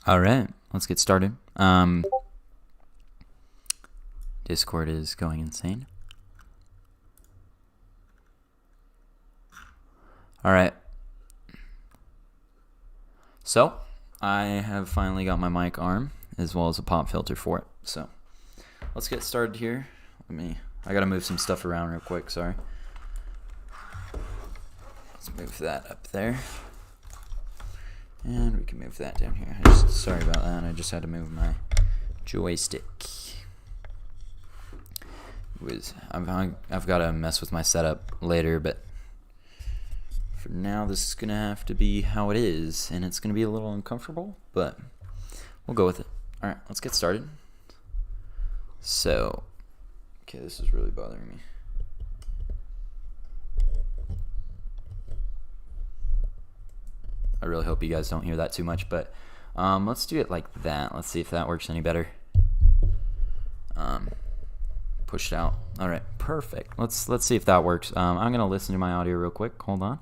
All right, let's get started. Discord is going insane. All right. So, I have finally got my mic arm as well as a pop filter for it. So, let's get started here. I gotta move some stuff around real quick, sorry. Let's move that up there. And we can move that down here. Sorry about that, I just had to move my joystick. I've got to mess with my setup later, but for now this is going to have to be how it is, and it's going to be a little uncomfortable, but we'll go with it. Alright, let's get started. So, okay, this is really bothering me. I really hope you guys don't hear that too much, but let's do it like that. Let's see if that works any better. Push it out. All right, perfect. Let's see if that works. I'm gonna listen to my audio real quick. Hold on.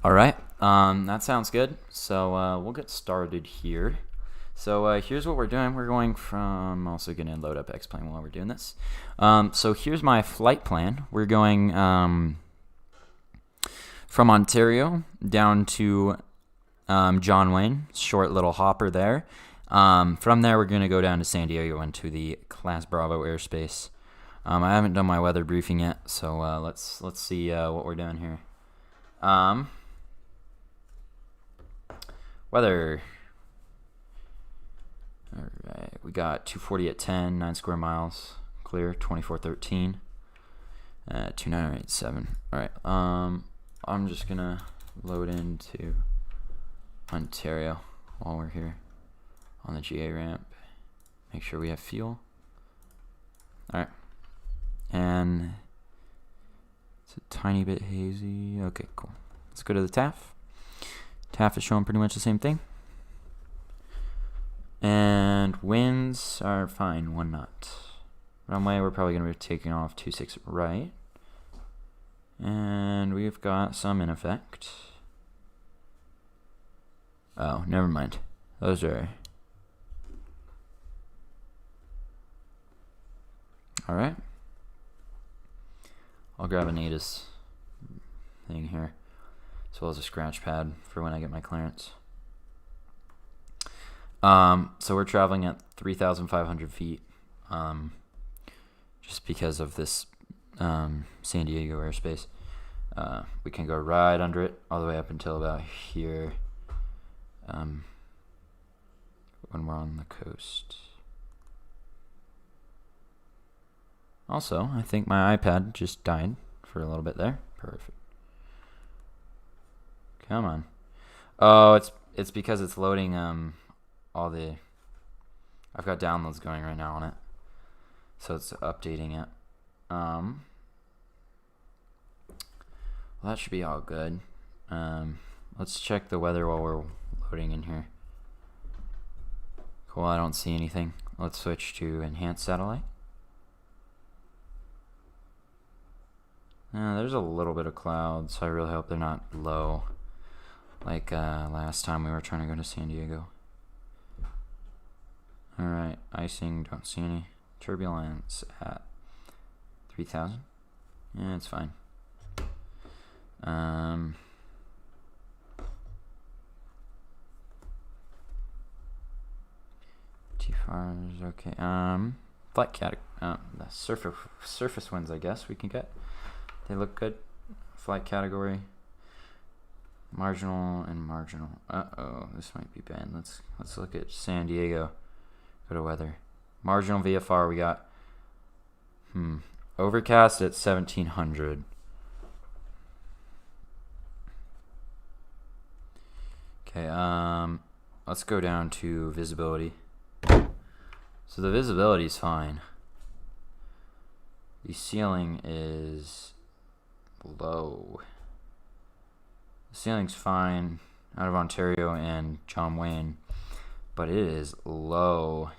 All right, that sounds good. So we'll get started here. So here's what we're doing. We're going from, I'm also going to load up X-Plane while we're doing this. So here's my flight plan. We're going from Ontario down to John Wayne, short little hopper there. From there, we're going to go down to San Diego into the Class Bravo airspace. I haven't done my weather briefing yet, so let's see what we're doing here. Weather. Alright, we got 240 at 10, 9 square miles, clear, 2413, 2987. Alright, I'm just gonna load into Ontario while we're here on the GA ramp. Make sure we have fuel. Alright, and it's a tiny bit hazy. Okay, cool. Let's go to the TAF. TAF is showing pretty much the same thing. And winds are fine, 1 knot. Runway, we're probably going to be taking off 26 right. And we've got some in effect. Oh, never mind. Those are... Alright. I'll grab a NATIS thing here, as well as a scratch pad for when I get my clearance. So we're traveling at 3,500 feet, just because of this San Diego airspace. We can go right under it all the way up until about here when we're on the coast. Also, I think my iPad just died for a little bit there. Perfect. Come on. Oh, it's because it's loading all the... I've got downloads going right now on it, so it's updating it. Well, that should be all good. Let's check the weather while we're loading in here. Cool, I don't see anything. Let's switch to enhanced satellite. There's a little bit of clouds, so I really hope they're not low like last time we were trying to go to San Diego. Alright, icing, don't see any. Turbulence at 3,000. Yeah, it's fine. Too far is okay. Flight category. The surface winds, I guess we can get. They look good. Flight category. Marginal and marginal. Uh-oh, this might be bad. Let's look at San Diego. Go to weather. Marginal VFR, we got overcast at 1700. Okay, let's go down to visibility. So the visibility is fine. The ceiling is low. The ceiling's fine out of Ontario and John Wayne. but it is low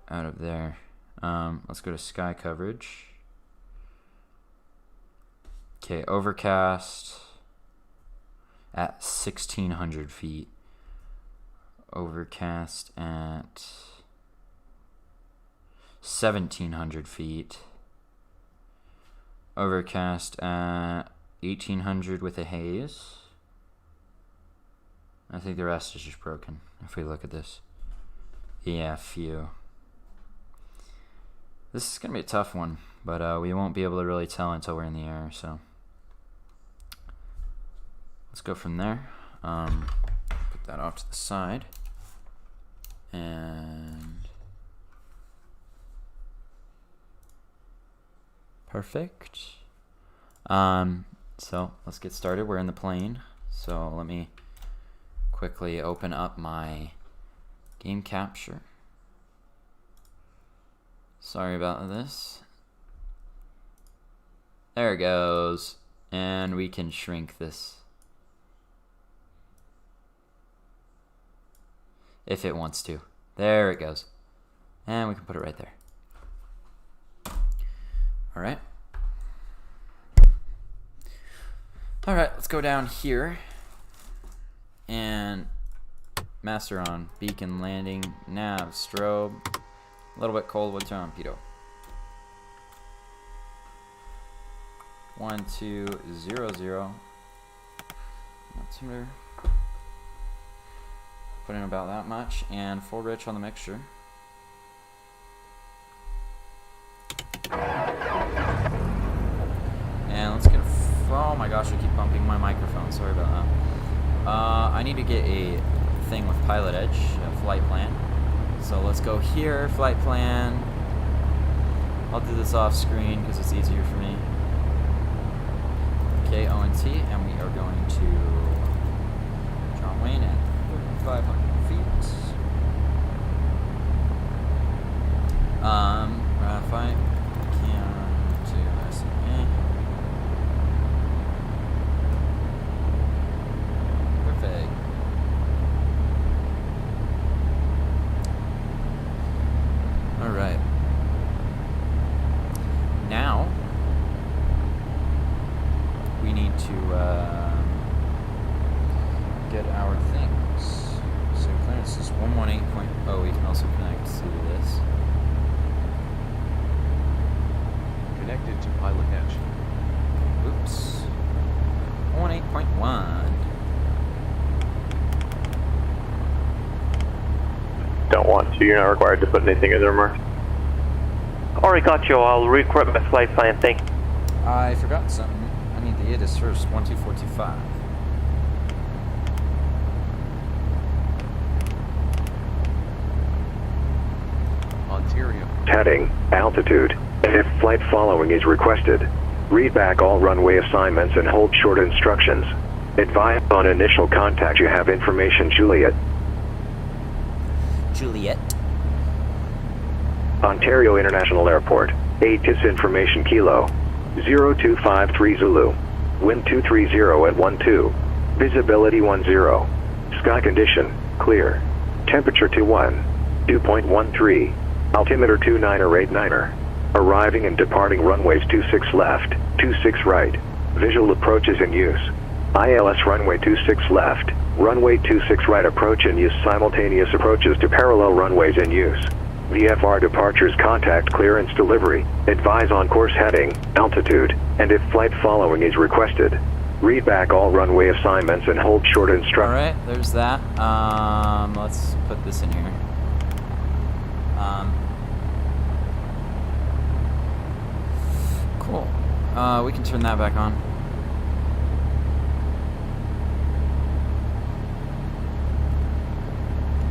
out of there. Let's go to sky coverage. Okay, overcast at 1,600 feet. Overcast at 1,700 feet. Overcast at 1,800 with a haze. I think the rest is just broken if we look at this. Yeah, phew. This is going to be a tough one, but we won't be able to really tell until we're in the air, so let's go from there. Put that off to the side. And perfect. So let's get started. We're in the plane. So let me quickly open up my game capture. Sorry about this. There it goes. And we can shrink this if it wants to. There it goes. And we can put it right there. Alright. Alright, let's go down here. And master on. Beacon landing. Nav. Strobe. A little bit cold. We'll turn on pitot. 1, 2, 0, 0. Altimeter. Put in about that much. And full rich on the mixture. And let's get a oh my gosh, I keep bumping my microphone. Sorry about that. I need to get a thing with PilotEdge, a flight plan. So let's go here, flight plan. I'll do this off screen because it's easier for me. KONT, and we are going to John Wayne at 3,500 feet. Ratify. KONT-KSNA. Perfect. Alright. Now, we need to get our things. So clearance is 118.0. We can also connect to this. Connected to PilotEdge. Oops. 118.1. Don't want to. You're not required to put anything in the remarks. Alright, got you. I'll record my flight plan. Thank you. I forgot something. I need the ITIS first. 12425. Ontario. Heading, altitude, and if flight following is requested, read back all runway assignments and hold short instructions. Advise on initial contact you have information Juliet. Juliet. Ontario International Airport, ATIS information Kilo, 0253 Zulu, wind 230 at 12, visibility 10, sky condition, clear, temperature 21, 2.13, altimeter 29er, arriving and departing runways 26 left, 26 right, visual approaches in use, ILS runway 26 left, runway 26 right approach in use, simultaneous approaches to parallel runways in use. VFR departures, contact clearance delivery, advise on course heading, altitude, and if flight following is requested. Read back all runway assignments and hold short instructions. Alright, there's that. Let's put this in here. Cool. We can turn that back on.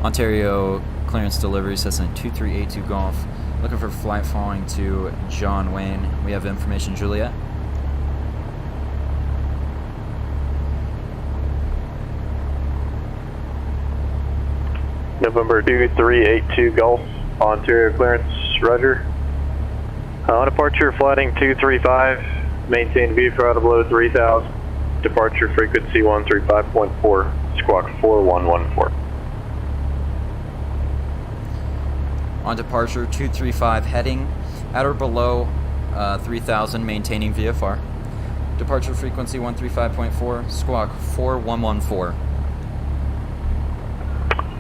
Ontario clearance delivery, Cessna 2382 Golf. Looking for flight following to John Wayne. We have information, Juliet. November 2382 Golf, Ontario clearance, roger. On departure, flighting 235, maintain VFR below 3000. Departure frequency 135.4, squawk 4114. On departure, 235 heading at or below 3000, maintaining VFR. Departure frequency 135.4, squawk 4114.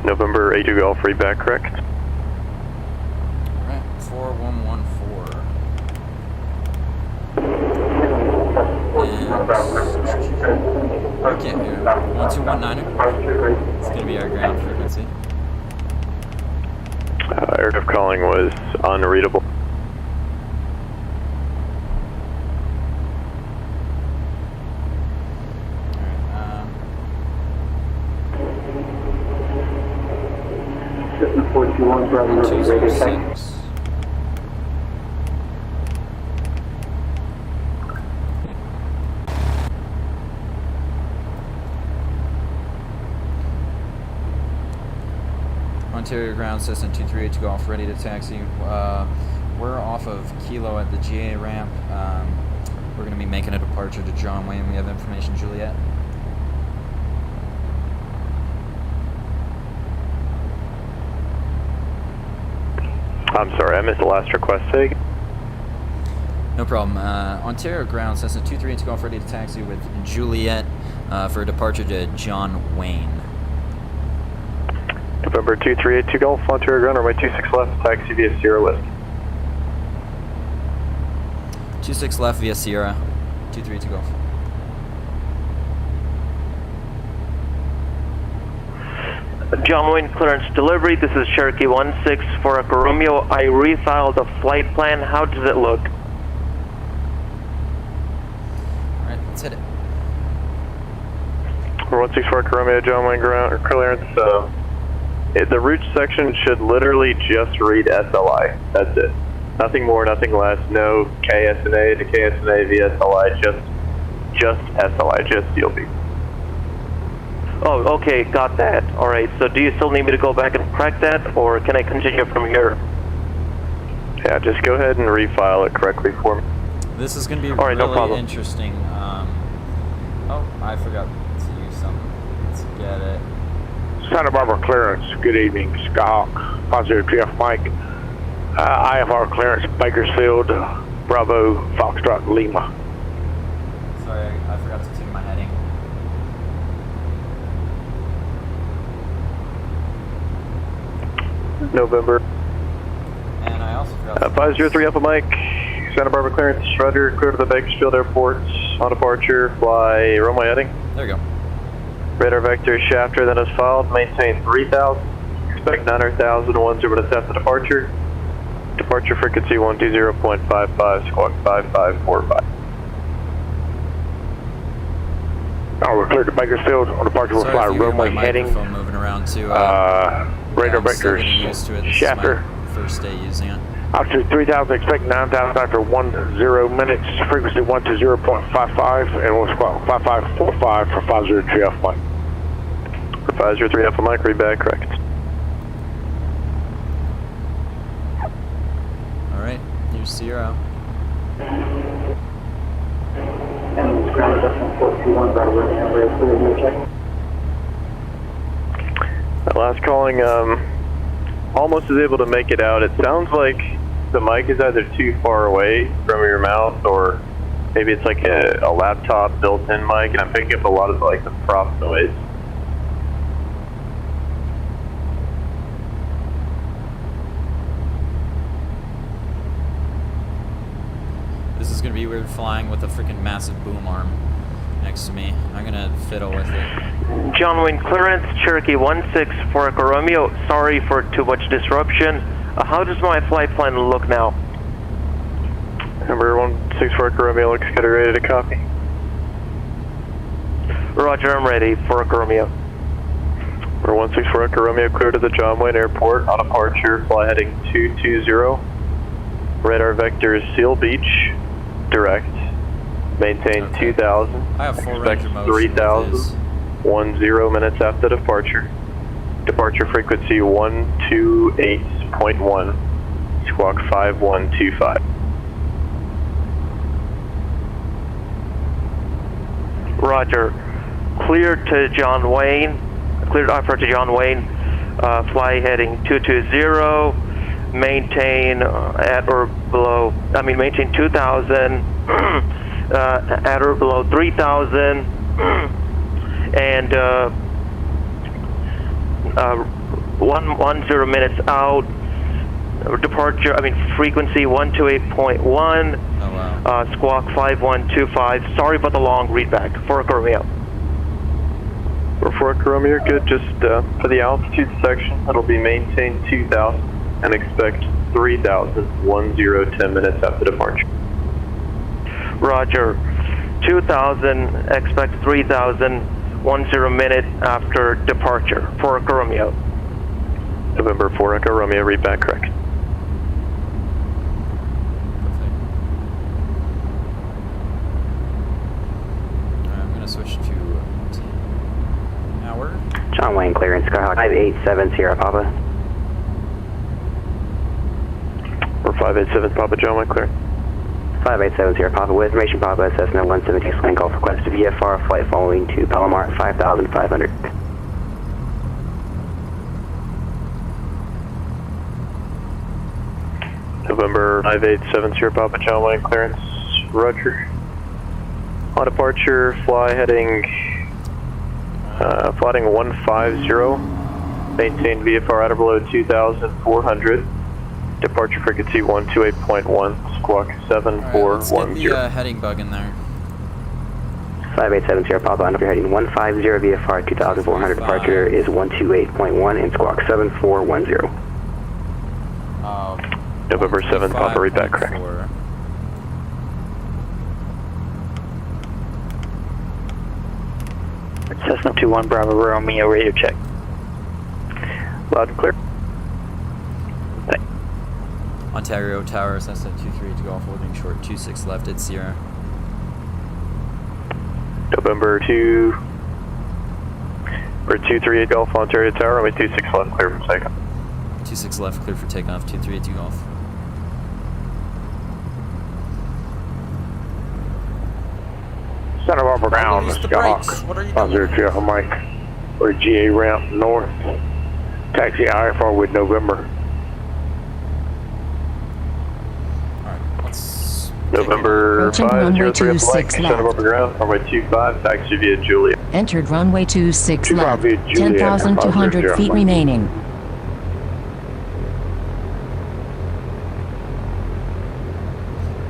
November 82 Golf, readback correct. Alright, 4114. And I can't hear 1219er. It's going to be our ground frequency. Aircraft calling was unreadable. Cessna 421, Bravo, 206. Ontario ground, Cessna 238 Golf, ready to taxi. We're off of Kilo at the GA ramp. We're going to be making a departure to John Wayne. We have information, Juliet. I'm sorry, I missed the last request. Say. No problem. Ontario ground, Cessna 238 Golf, ready to taxi with Juliet for a departure to John Wayne. November 2382 Golf, Ontario ground, runway 26 left, taxi via Sierra West. 26 left via Sierra, 232 Golf. John Wayne clearance delivery. This is Cherokee 16 for Echo Romeo. I refiled the flight plan. How does it look? Alright, let's hit it. We're 164 Echo Romeo, John Wayne ground clearance. The route section should literally just read SLI. That's it. Nothing more, nothing less. No KSNA to KSNA via SLI. Just SLI. Just CLB. Oh, okay, got that. All right. So, do you still need me to go back and correct that, or can I continue from here? Yeah, just go ahead and refile it correctly for me. This is going to be right, really no problem. interesting. Oh, I forgot to use something. Let's get it. Santa Barbara clearance, good evening, Skyhawk, positive GF Mike, IFR clearance, Bakersfield, Bravo, Foxtrot, Lima. Sorry, I forgot to tune my heading. November. And I also forgot to 503 Alpha Mike, Santa Barbara clearance, Roger, clear to the Bakersfield Airport, on departure, fly runway heading. There we go. Radar vector shafter then is filed, maintain 3000, expect 900,000, 10 minutes after departure. Departure frequency 120.55, squawk 5545. Oh, we're cleared to Bakersfield, on departure we'll Sorry fly if you hear runway my heading, microphone moving around too. radar I'm still getting vectors, used to it. This shafter, is my first day using it. altitude 3000, expect 9,000 after 10 minutes, frequency 120.55, and we'll squawk 5545 for 503 GF Mike. For 503 Alpha Mike, read back correct. Alright, here's Sierra. And ground Cessna 421, Bravo, Amber, clear your check. That last calling, almost is able to make it out. It sounds like the mic is either too far away from your mouth, or maybe it's like a laptop built-in mic, and I'm picking up a lot of like the prop noise. This is gonna be weird flying with a freaking massive boom arm next to me. I'm gonna fiddle with it. John Wayne clearance, Cherokee 16 for Echo Romeo. Sorry for too much disruption. How does my flight plan look now? Number 164 Echo Romeo looks kind of ready to copy. Roger, I'm ready for Echo Romeo. Number 164 Echo Romeo clear to the John Wayne Airport on departure, fly heading 220. Radar vector is Seal Beach, direct. Maintain Okay. 2000. I have full Expect range of motion. 3000. 10 minutes after departure. Departure frequency 128.1. Squawk 5125. Roger. Clear to John Wayne. Cleared offer to John Wayne. Fly heading 220. maintain maintain 2,000, at or below 3,000, and 10 minutes out. Departure, frequency 128.1, Oh, wow. squawk 5125. Sorry about the long readback. For Romeo. For Romeo, you're good. Just for the altitude section, it'll be maintained 2,000 and expect 3,000, 10 minutes after departure. Roger. 2,000, expect 3,000, 10 minute after departure. For Romeo. November 4 Echo Romeo, readback correct. I'm going to switch to hour. John Wayne, clearance, Skyhawk 587 Sierra Papa. For 587 Papa John Wayne, clear. 587 Sierra Papa, with information Papa, Cessna 176 land call request to VFR, flight following to Palomar 5,500. November 587 Sierra Papa John Wayne, clearance, roger. On departure, fly heading 150, maintain VFR at or below 2,400, departure frequency 128.1, squawk 7410. Let's get the heading bug in there. 587 Sierra Papa, on up your heading 150 VFR 2,400, departure is 128.1 and squawk 7410. November 7 Papa, readback correct. Cessna 21 Bravo Romeo, radio check. Loud and clear. Ontario Tower, Cessna 23 to Golf, holding short 26 left at Sierra. November 2 or 238 Golf Ontario Tower, runway 26 left, clear for takeoff. 26 left, clear for takeoff, 238 Golf. Center Barbara ground, Skyhawk. What are you 50 Alpha Mike. We're GA ramp north. Taxi IFR with November. Alright, let's... November Approaching 503 runway Alpha Mike, 26 Center left. Barbara ground, runway 25, taxi via Julia. Entered runway 26 25 left. via Juliet, 10,200 50 feet remaining.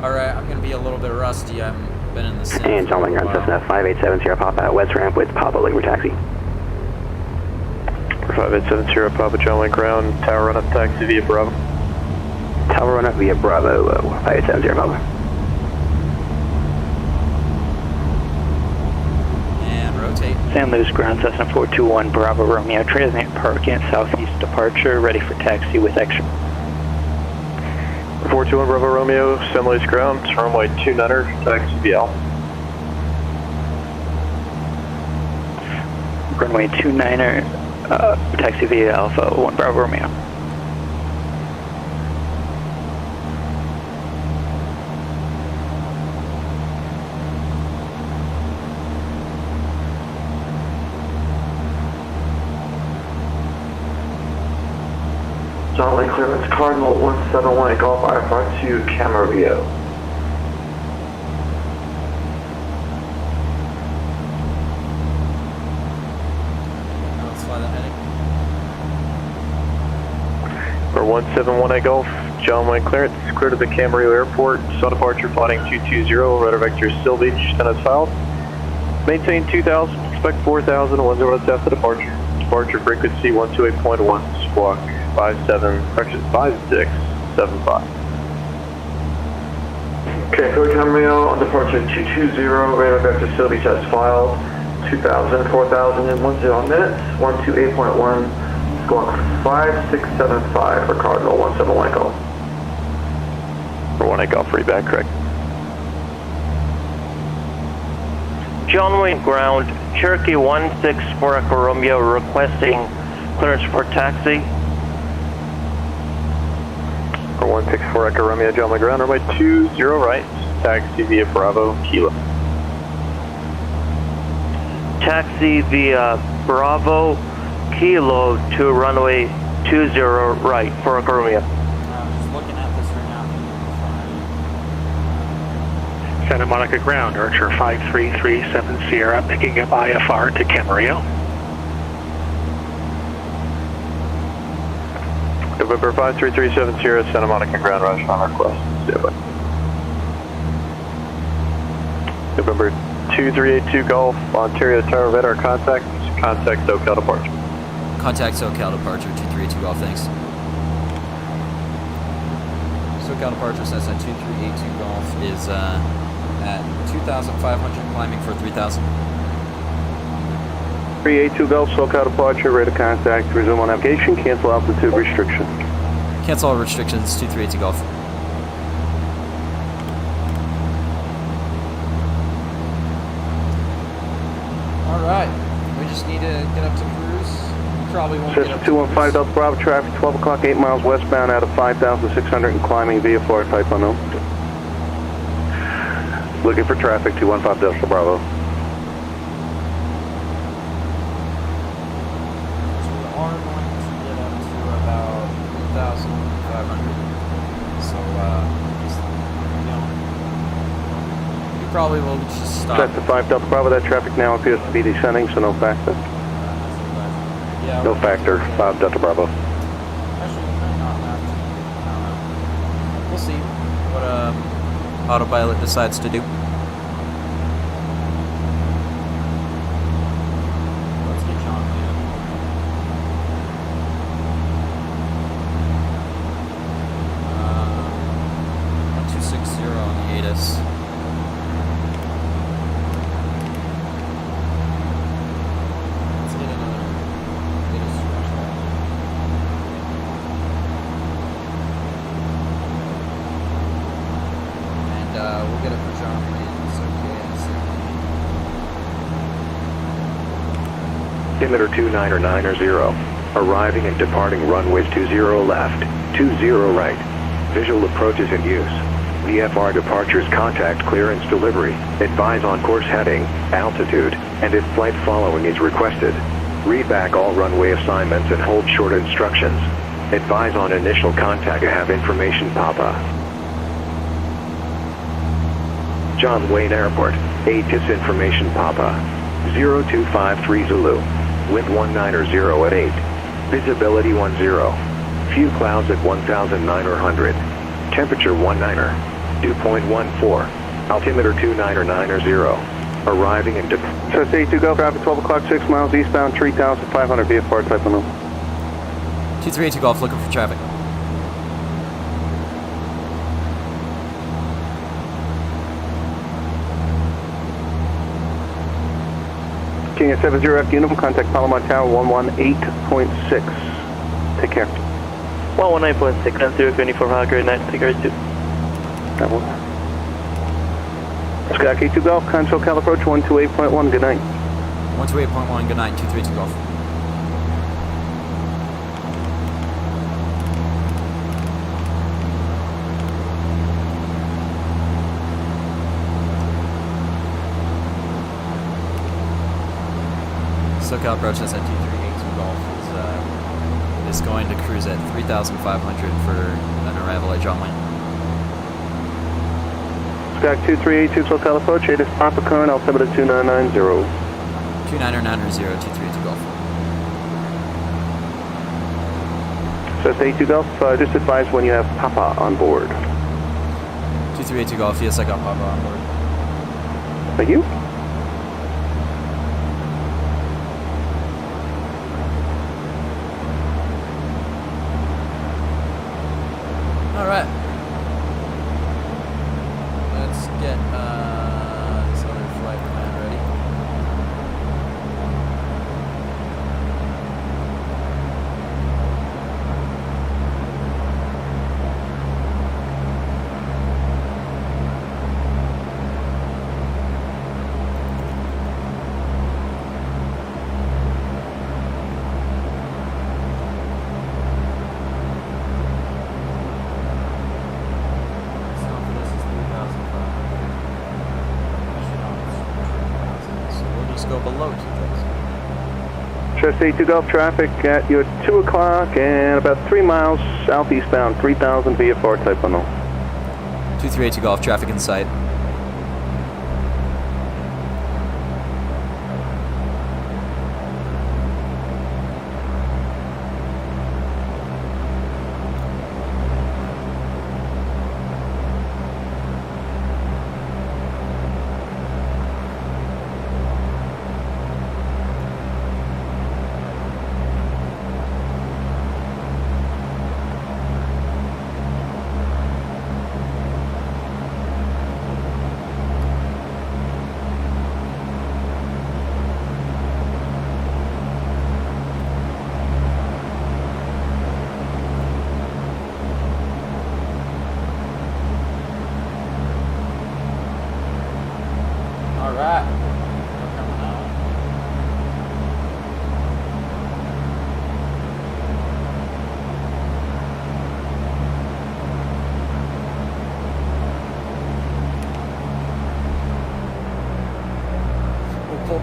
Alright, I'm gonna be a little bit rusty. I've been in the sim And for John a Wayne, while. Cessna 587 Sierra Papa at West Ramp with Papa Liquid Taxi. For 587 Sierra Papa John Wayne ground, tower run up taxi via Bravo. Tower run up via Bravo, 587 Sierra Papa. And rotate. San Luis ground, Cessna 421 Bravo Romeo, transient parking at southeast departure, ready for taxi with extra. 421 Bravo Romeo, San Luis ground, runway 29er, taxi via Alpha. Runway 29er, taxi via Alpha 1 Bravo Romeo. John Wayne clearance, Cardinal 171 Golf IFR 2 Camarillo. Let's fly that heading. For 171 Golf, John Wayne clearance, clear to the Camarillo Airport, saw departure flighting 220, radar vector Still Beach, send us filed. Maintain 2,000, expect 4,000, 10 minutes after departure. Departure frequency 128.1, squawk 5675. Okay, Code Camarillo on departure 220, radar vector Still Beach as filed. 2,000, 4,000 in 10 minutes, 128.1, squawk 5675 for Cardinal 171 Golf. For 1 Golf, readback, correct. John Wayne ground, Cherokee 164 Echo Romeo requesting clearance for taxi. For 164 Echo Romeo, John Wayne ground, runway 20 right, taxi via Bravo, Kilo. Taxi via Bravo, Kilo to runway 20 right for Echo Romeo. Santa Monica ground, Archer 5337 Sierra, picking up IFR to Camarillo. November 5337 Sierra, Santa Monica ground, rush on request. Standby. November 2382 Golf, Ontario Tower, radar contact SoCal departure. Contact SoCal departure, 2382 Golf, thanks. SoCal departure, Cessna 2382 Golf is at 2,500, climbing for 3,000. 382 Golf, SoCal departure, radar contact, resume on navigation, cancel altitude restriction. Cancel all restrictions, 2382 Golf. Alright, we just need to get up to cruise. We probably won't get up Cessna to 215 Delta Bravo, traffic 12 o'clock, 8 miles westbound out of 5,600 and climbing VFR type unknown. Looking for traffic, 215 Delta Bravo. So we are going to get up to about 3,500. So, we probably will just stop. Cessna 5 Delta Bravo, that traffic now appears to be descending, so no factor. Yeah, No factor, 5 Delta Bravo. Actually, we might not have to. I don't know. We'll see what autopilot decides to do. Let's get John in. 1260 on the ATIS. Let's get another ATIS rush back. And we'll get it for John Wayne. It's okay. Altimeter 299er0. Arriving and departing runways 20 left, 20 right. Visual approaches in use. VFR departures, contact clearance delivery. Advise on course heading, altitude, and if flight following is requested. Read back all runway assignments and hold short instructions. Advise on initial contact to have information Papa. John Wayne Airport, ATIS information Papa. 0253 Zulu. Wind 190 at 8. Visibility 10. Few clouds at 1,900. Temperature 19er. Dew point 14. Altimeter 299er0. Arriving in Cessna 82 Golf, traffic 12 o'clock, 6 miles eastbound, 3,500 VFR type unknown. 2382 Golf, looking for traffic. King at 70 F Uniform, contact Palomar Tower 118.6. Take care. 119.6, and 024 Hog, good night, take care too. That one. Scott K2 Golf, console Cal approach 128.1, good night. 128.1, good night, 232 Golf. SoCal approach that's at 2382 Golf is going to cruise at 3,500 for an arrival at John Wayne. Scott 2382 SoCal approach, ATIS Papa current, altimeter 2990. 2990, 232 Golf. Cessna 82 Golf, just advise when you have Papa on board. 2382 Golf, yes, I got Papa on board. Thank you. Alright. Let's get this other flight plan ready. Go below 2,000. Cessna 82 Golf traffic at your 2 o'clock and about 3 miles southeastbound, 3,000 VFR type unknown. 2382 Golf, traffic in sight.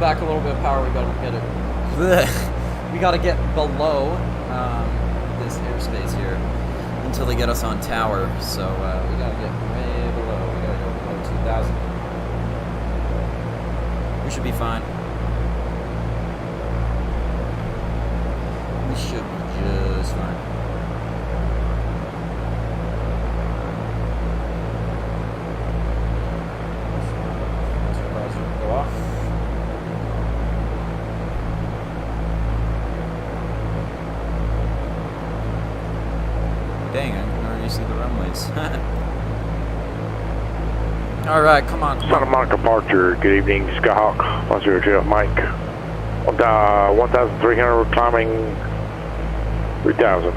back a little bit of power. We gotta get it. We gotta get below this airspace here until they get us on tower. So we gotta get way below. We gotta go below 2,000. We should be fine. We should be just fine. Go off. Dang, I can already see the runways. Alright, come on, come Santa on. Monica departure, good evening, Skyhawk, 100 Mike. 1,300, climbing 3,000.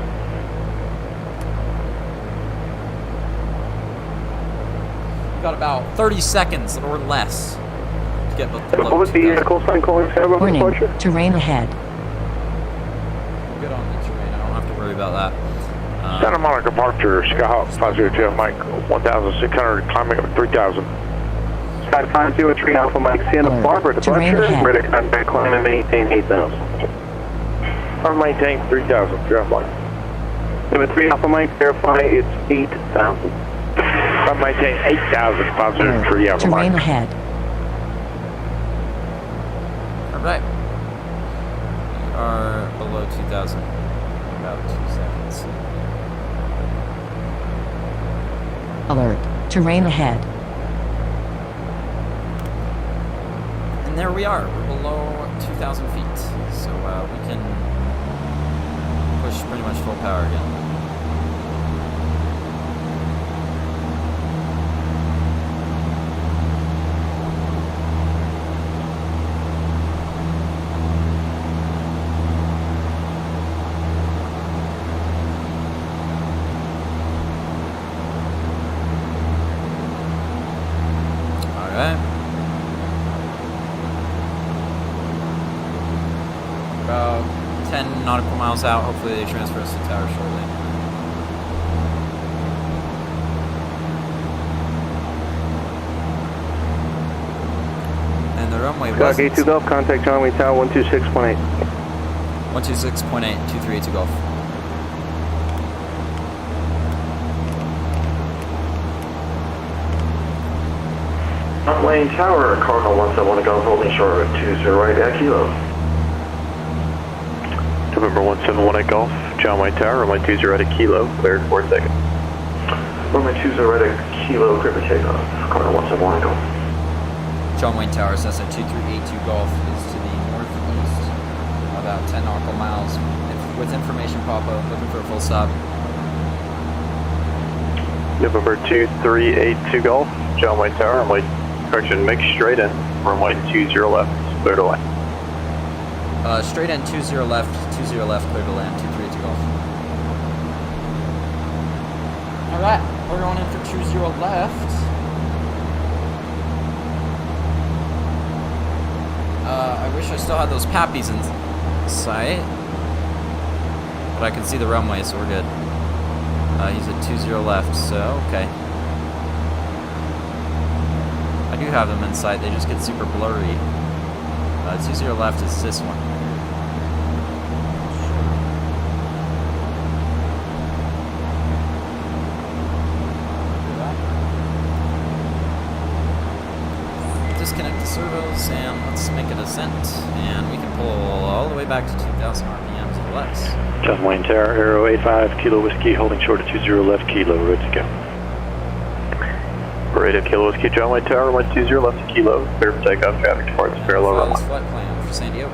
We've got about 30 seconds or less to get below. What was the call sign calling for Warning, departure? terrain ahead. Good on the terrain, I don't have to worry about that. Santa Monica departure, Skyhawk, 502 Mike, 1,600, climbing up 3,000. Sky 503 Alpha Mike, Santa Barbara Terrain departure. ahead. Ready to contact, climb and maintain 8,000. I'm maintaining 3,000, Mike. Number 3 Alpha Mike, verify it's 8,000. I'm maintaining 8,000, 503 Alpha Terrain Mike. ahead. Alright. We are below 2,000. About 2 seconds. Alert. Terrain ahead. And there we are. We're below 2,000 feet. So we can push pretty much full power again. About 10 nautical miles out. Hopefully they transfer us to tower shortly. And the runway was... Gate 2 Golf, contact John Wayne Tower 126.8. 126.8, 238 Golf. John Wayne Tower, Cardinal 171 Golf, holding short at 20 right at Kilo. November 171 Golf, John Wayne Tower, runway 20 right at Kilo, cleared 4 seconds. Runway 20 right at Kilo, clear for takeoff, Cardinal 171 Golf. John Wayne Tower, Cessna 2382 Golf is to the northeast, about 10 nautical miles. With information pop-up, looking for a full stop. November 2382 Golf, John Wayne Tower, runway, correction, make straight in, runway 20 left, clear to land. Straight in 20 left, clear to land, 232 Golf. Alright, we're going in for 20 left. I wish I still had those pappies in sight. But I can see the runway, so we're good. He's at 20 left, so okay. I do have them in sight, they just get super blurry. 20 left is this one. Disconnect the servos and let's make a descent, and we can pull all the way back to 2,000 RPMs or less. John Wayne Tower, Aero 85, Kilo Whiskey, holding short at 20 left, Kilo, ready to go. Radio Kilo Whiskey, John Wayne Tower, runway 20 left to Kilo, clear for takeoff, traffic departs, parallel runway. Flight plan for San Diego.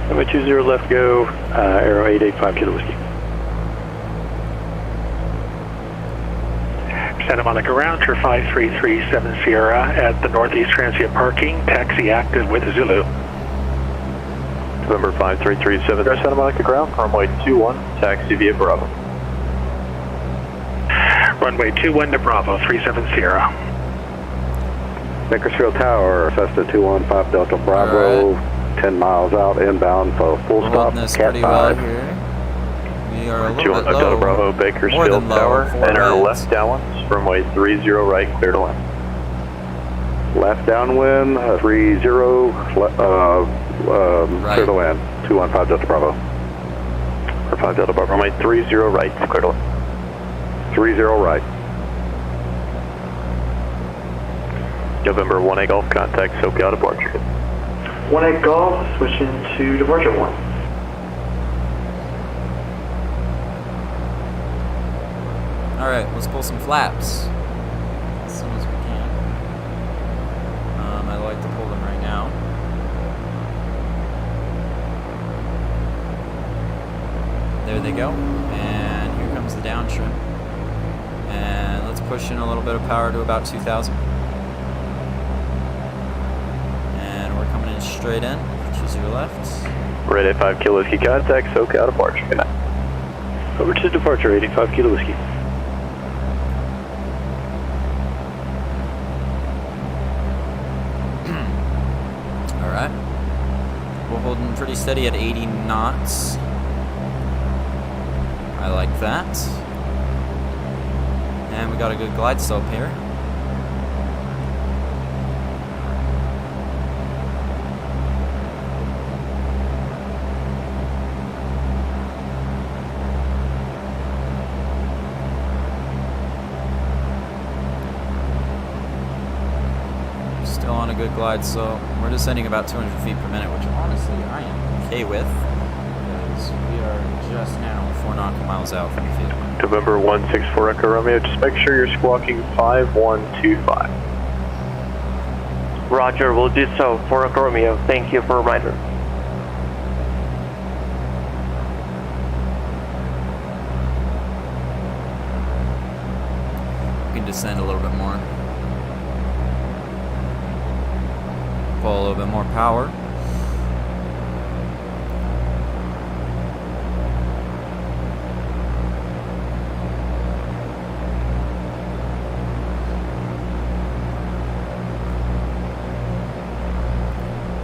Runway 20 left, go, Aero 885, Kilo Whiskey. Santa Monica Roundtrip 5337 Sierra at the Northeast Transient Parking, taxi active with Zulu. November 5337 Santa Monica ground, runway 21, taxi via Bravo. Runway 21 to Bravo, 37 Sierra. Bakersfield Tower, Cessna 215 Delta Bravo, 10 miles out, inbound for full We're stop, holding this Cat pretty 5. well here. We are a little bit low. Delta Bravo, More Bakersfield than low, Tower, 4 enter minutes. left downwards, runway 30 right, clear to land. left downwind, 30, clear to land, 215 Delta Bravo. Or 5 Delta Bravo, runway 30 right, clear to land. 30 right. November 1A Golf, contact SoCal departure. 1A Golf, switching to departure 1. Alright, let's pull some flaps as soon as we can. I like to pull them right now. There they go. And here comes the downtrim. And let's push in a little bit of power to about 2,000. And we're coming in straight in, choose your left. Red 85 Kilo Whiskey, contact SoCal departure. Good night. Over to departure, 85 Kilo Whiskey. Alright. We're holding pretty steady at 80 knots. I like that. And we got a good glide slope here. Still on a good glide slope. We're descending about 200 feet per minute, which honestly I am okay with, because we are just now 4 nautical miles out from the field. November 164 Echo Romeo, just make sure you're squawking 5125. Roger, we'll do so. 4 Echo Romeo, thank you for a reminder. We can descend a little bit more. Pull a little bit more power.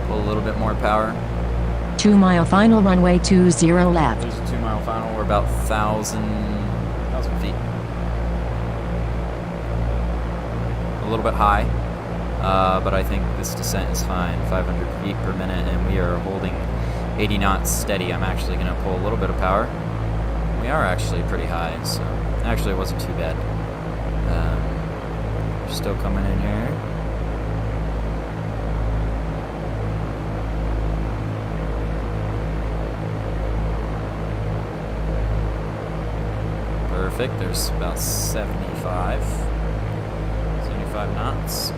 Pull a little bit more power. 2 mile final, runway 20 left. There's a 2 mile final. We're about 1,000 feet. A little bit high. But I think this descent is fine, 500 feet per minute, and we are holding 80 knots steady. I'm actually going to pull a little bit of power. We are actually pretty high, so actually it wasn't too bad. We're still coming in here. Perfect, there's about 75 knots.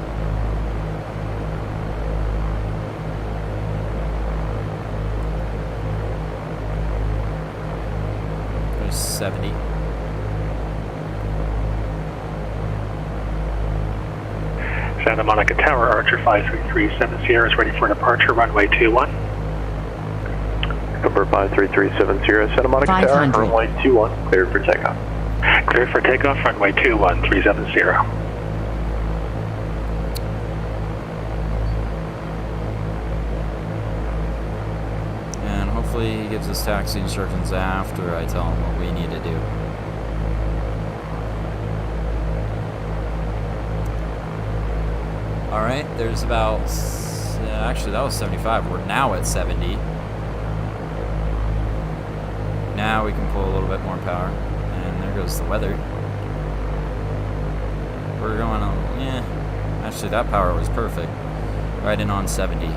There's 70. Santa Monica Tower, Archer 5337 Sierra is ready for departure, runway 21. Number 53370 Santa Monica Tower, 500. runway 21, cleared for takeoff. Clear for takeoff, runway 21370. And hopefully he gives us taxi instructions after I tell him what we need to do. Alright, there's about, actually that was 75, we're now at 70. Now we can pull a little bit more power, and there goes the weather. We're going on, actually that power was perfect, right in on 70.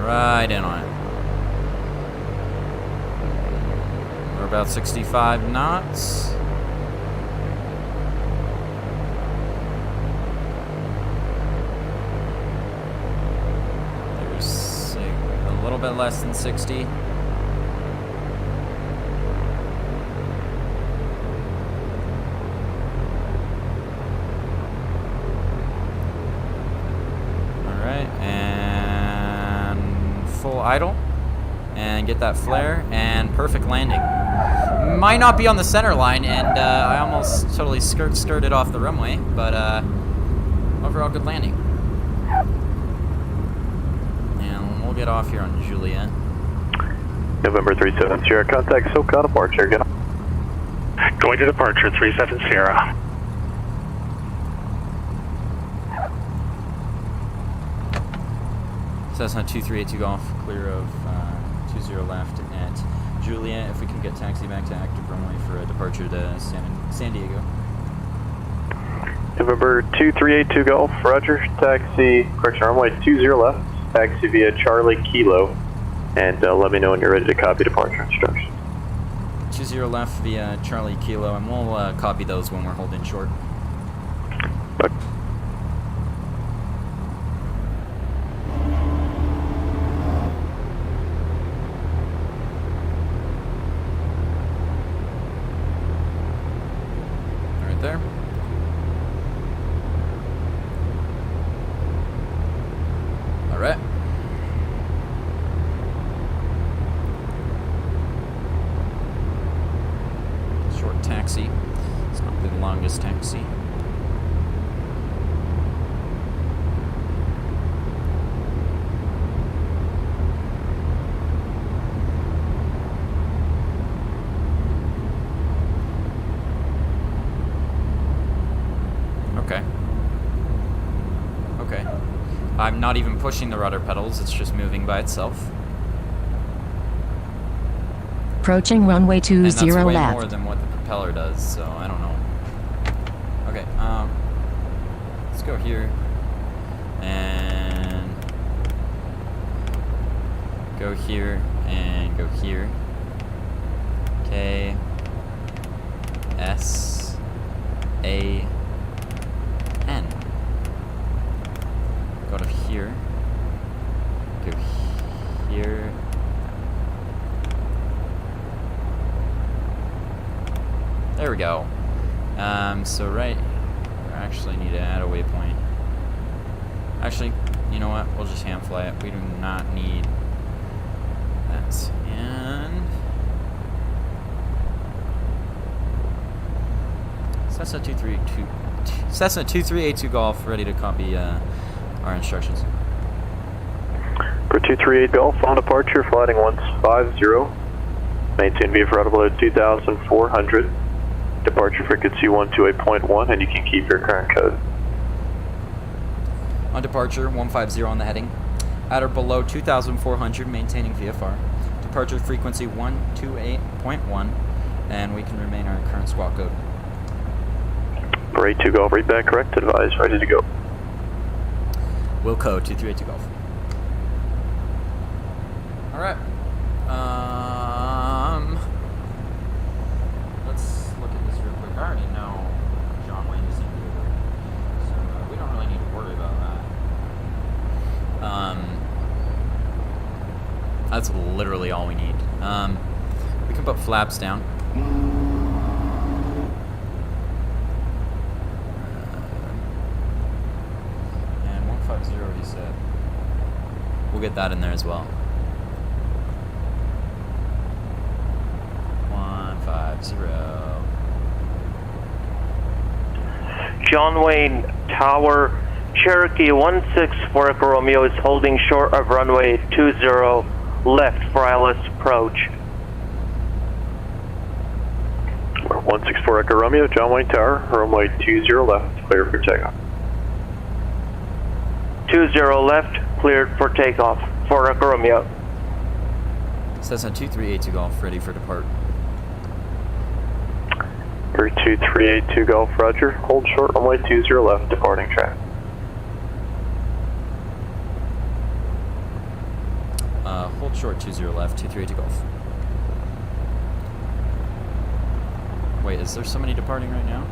Right in on it. We're about 65 knots. There's a little bit less than 60. Alright, and full idle and get that flare and perfect landing. Might not be on the center line, and I almost totally skirted off the runway, but overall good landing. get off here on Juliet. November 37 Sierra, contact SoCal departure, get off. Going to departure, 37 Sierra. Cessna 2382 Golf, clear of 20 left at Juliet. If we can get taxi back to active runway for a departure to San Diego. November 2382 Golf, roger. Taxi, correction, runway 20 left. Taxi via Charlie Kilo. And let me know when you're ready to copy departure instructions. 20 left via Charlie Kilo, and we'll copy those when we're holding short. Okay. Right there. All right. Short taxi. It's not the longest taxi. Okay. Okay. I'm not even pushing the rudder pedals, it's just moving by itself. Approaching runway 20 and that's way left. more than what the propeller does, so I don't know. Okay, let's go here and go here and go here. KSAN. Go to here. Go here. There we go. So right, we actually need to add a waypoint. Actually, you know what? We'll just hand fly it. We do not need that. And Cessna 2382 Golf, ready to copy our instructions. For 238 Golf, on departure, flighting 150. Maintain VFR audible at 2,400. Departure frequency 128.1, and you can keep your current code. On departure, 150 on the heading. At or below 2,400, maintaining VFR. Departure frequency 128.1, and we can remain our current squawk code. For 82 Golf, read back correct, advise, ready to go. Will code 2382 Golf. Alright. Let's look at this real quick. I already know John Wayne is in here, so we don't really need to worry about that. That's literally all we need. We can put flaps down. And 150 already said. We'll get that in there as well. 150. John Wayne Tower, Cherokee 16 Echo Romeo is holding short of runway 20 left for ILS approach. 164 Echo Romeo, John Wayne Tower, runway 20 left, clear for takeoff. 20 left, cleared for takeoff. 4 Echo Romeo. Cessna 2382 Golf, ready for depart. For 2382 Golf, roger. Hold short, runway 20 left, departing track. Hold short 20 left, 2382 Golf. Wait, is there somebody departing right now?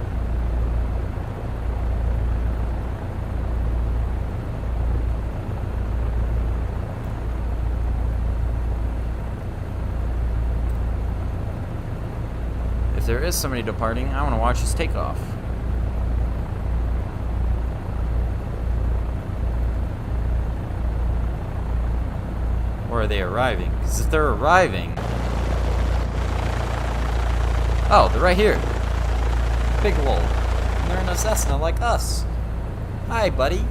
If there is somebody departing, I want to watch this takeoff. Or are they arriving? Because if they're arriving... Oh, they're right here. Big lol. And they're in a Cessna like us. Hi, buddy.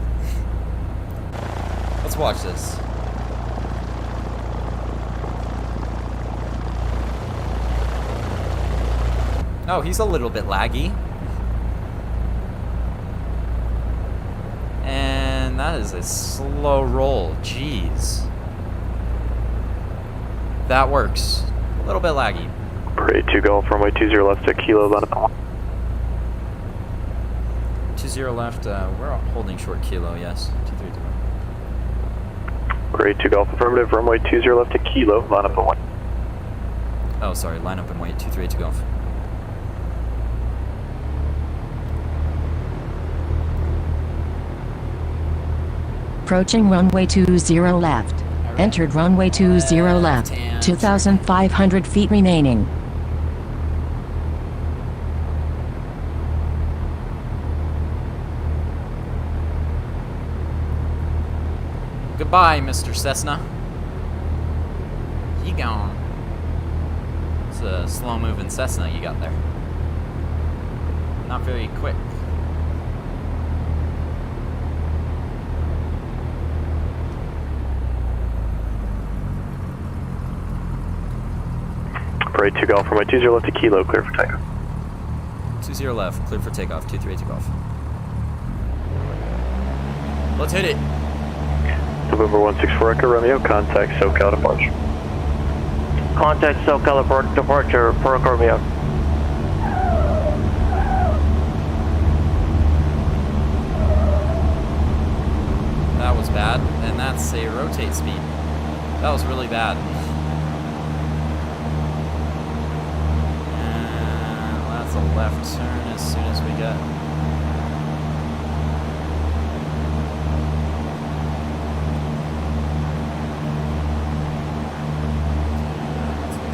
Let's watch this. Oh, he's a little bit laggy. And that is a slow roll. Jeez. That works. A little bit laggy. Parade 2 Golf, runway 20 left to Kilo, line up. 20 left, we're holding short Kilo, yes. 232. Parade 2 Golf, affirmative, runway 20 left to Kilo, line up and wait. Oh, sorry, line up and wait, 232 Golf. Approaching runway 20 left. Entered runway 20 left. 2,500 feet remaining. Goodbye, Mr. Cessna. You gone. It's a slow-moving Cessna you got there. Not very quick. Parade 2 Golf, runway 20 left to Kilo, clear for takeoff. 20 left, clear for takeoff, 232 Golf. Let's hit it. November 164 Echo Romeo, contact SoCal departure. Contact SoCal departure, per Romeo. That was bad, and that's a rotate speed. That was really bad. And that's a left turn as soon as we get.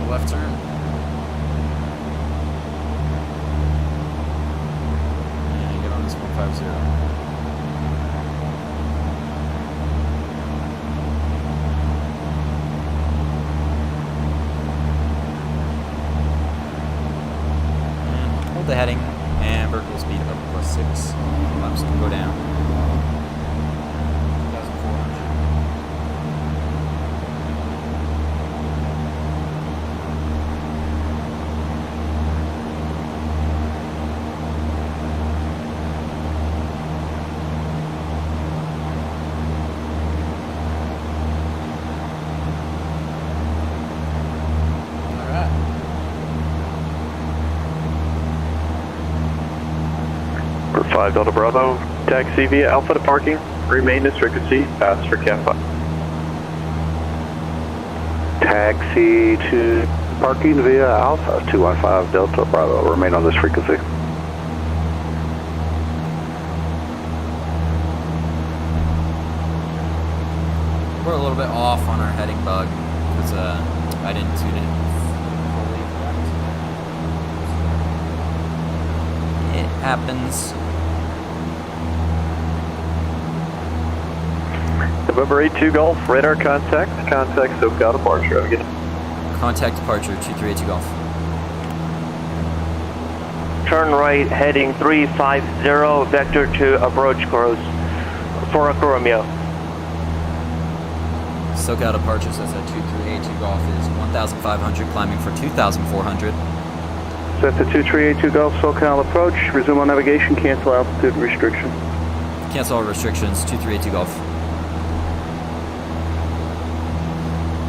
Left turn. And get on this 150. And hold the heading, and vertical speed up +6. Laps can go down. 2,400. For 5 Delta Bravo, taxi via Alpha to parking, remain in frequency, pass for Cat 5. Taxi to parking via Alpha 215 Delta Bravo. Remain on this frequency. We're a little bit off on our heading bug because I didn't tune it fully correct. It happens. November 82 Golf, radar contact SoCal departure. Again. Contact departure, 2382 Golf. Turn right, heading 350, vector to approach course, 4 Echo Romeo. SoCal departure says that 2382 Golf is 1,500, climbing for 2,400. Set to 2382 Golf, SoCal approach. Resume on navigation, cancel altitude restriction. Cancel all restrictions, 2382 Golf.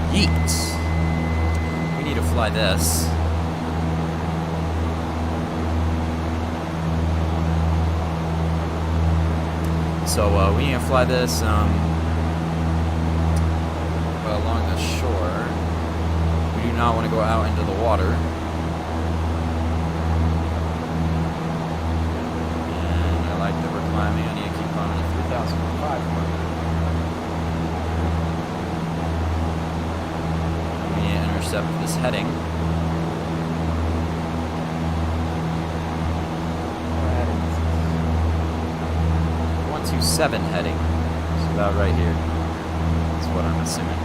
Yeet. We need to fly this. So we need to fly this along the shore. We do not want to go out into the water. And I like that we're climbing. I need to keep climbing at 3,500. We need to intercept this heading. 127 heading. It's about right here. That's what I'm assuming.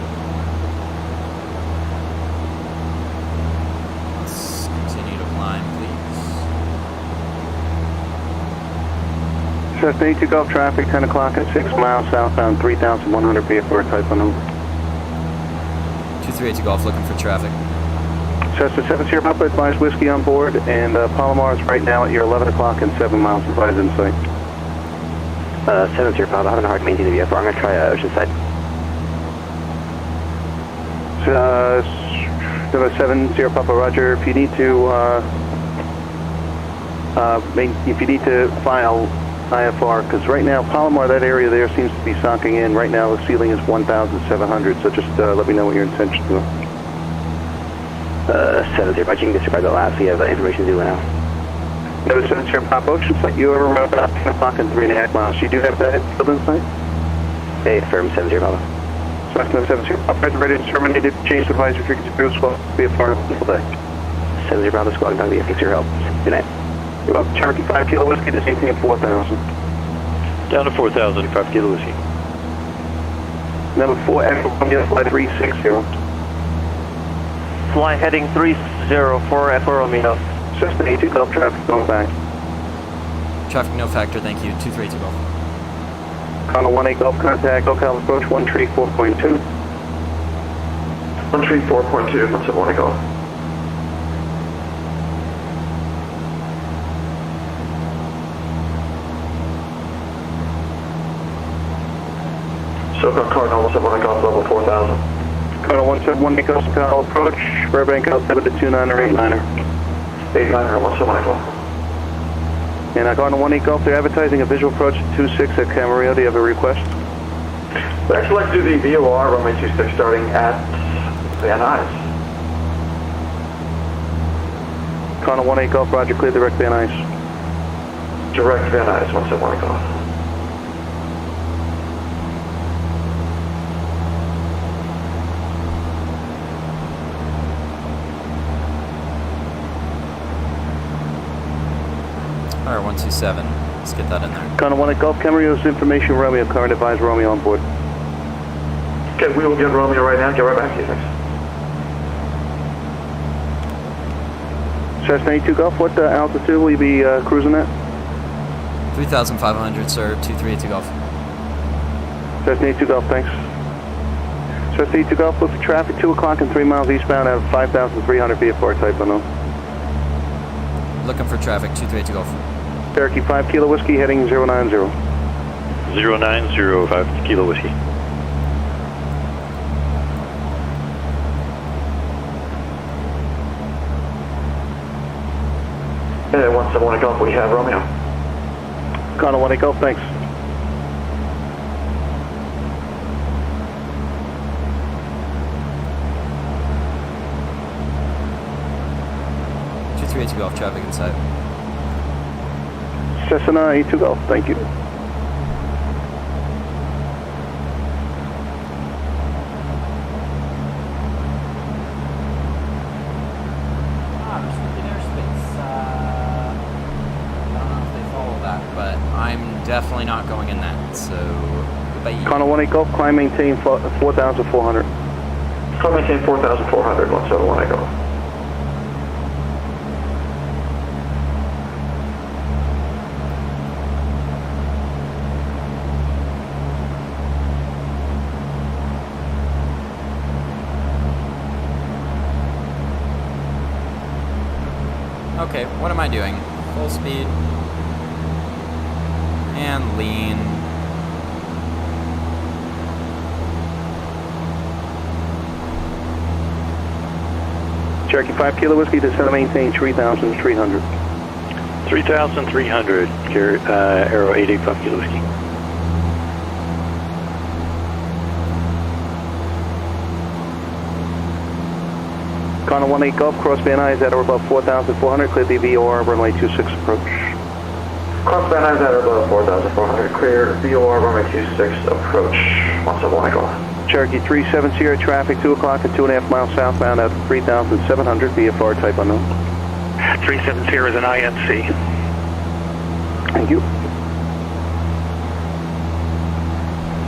Let's continue to climb, please. Cessna 82 Golf traffic, 10 o'clock at 6 miles southbound, 3,100 VFR type on number. 2382 Golf looking for traffic. Cessna 70 Papa, advise whiskey on board, and Palomar is right now at your 11 o'clock and 7 miles advised in sight. 70 Papa, having a hard to maintain the VFR. I'm going to try Oceanside. 70 Papa, roger. If you need to, file IFR, because right now, Palomar, that area there seems to be socking in. Right now, the ceiling is 1,700, so just let me know what your intentions are. 70 Papa, you can disregard the last. We have information due now. No, 70 Papa, Oceanside, you are around about 10 o'clock and 3.5 miles. You do have that field in sight? Hey, firm 70 Papa. Cessna 70 Papa, ready to terminate. Change advisory frequency to squawk. Be a part of the full day. 70 Papa, squawk down the Thanks for your help. Good night. You're welcome. Cherokee 5 Kilo Whiskey, the same thing at 4,000. Down to 4,000, 5 Kilo Whiskey. Number 4, Echo Romeo, flight 360. Fly heading 30 for Echo Romeo. Cessna 82 Gulf traffic going back. Traffic no factor, thank you. 232 Golf. Connell 18 Gulf contact, local approach 134.2. 134.2, what's up, 1 Golf? SoCal Cardinal 171 Golf, level 4,000. Connell 171 Golf, Connell approach, Burbank altimeter 29 or 89er. 89er, 171 Golf. And Connell 18 Golf, they're advertising a visual approach at 26 at Camarillo. Do you have a request? I'd actually like to do the VOR runway 26 starting at Van Nuys. Connell 18 Golf, roger, clear direct Van Nuys. Direct Van Nuys, 171 Golf. Alright, 127. Let's get that in there. Connell 18 Golf, Camarillo's information, Romeo, current advised Romeo on board. Okay, we will get Romeo right now. Get right back to you, thanks. Cessna 82 Golf, what altitude will you be cruising at? 3,500, sir. 232 Golf. Cessna 82 Golf, thanks. Cessna 82 Golf, look for traffic, 2 o'clock and 3 miles eastbound out of 5,300 VFR type unknown. Looking for traffic, 232 Golf. Cherokee 5 Kilo Whiskey heading 090. 090, 5 Kilo Whiskey. Okay, 171 Golf, we have Romeo. Connell 18 Golf, thanks. Golf traffic inside. Cessna 82 Golf, thank you. Restricted airspace. I don't know if they follow that, but I'm definitely not going in that, so goodbye. Connell 18 Golf, climb maintain 4,400. Climb maintain 4,400, 171 Golf. Okay, what am I doing? Full speed. And lean. Cherokee 5 Kilo Whiskey, descend to maintain 3,300. 3,300, Aero 885 Kilo Whiskey. Connell 18 Golf, cross Van Nuys at or above 4,400, clear the VOR, runway 26 approach. Cross Van Nuys at or above 4,400, clear VOR, runway 26 approach, 171 Golf. Cherokee 370, traffic 2 o'clock and 2.5 miles southbound at 3,700, VFR type unknown. 370 is an INC. Thank you.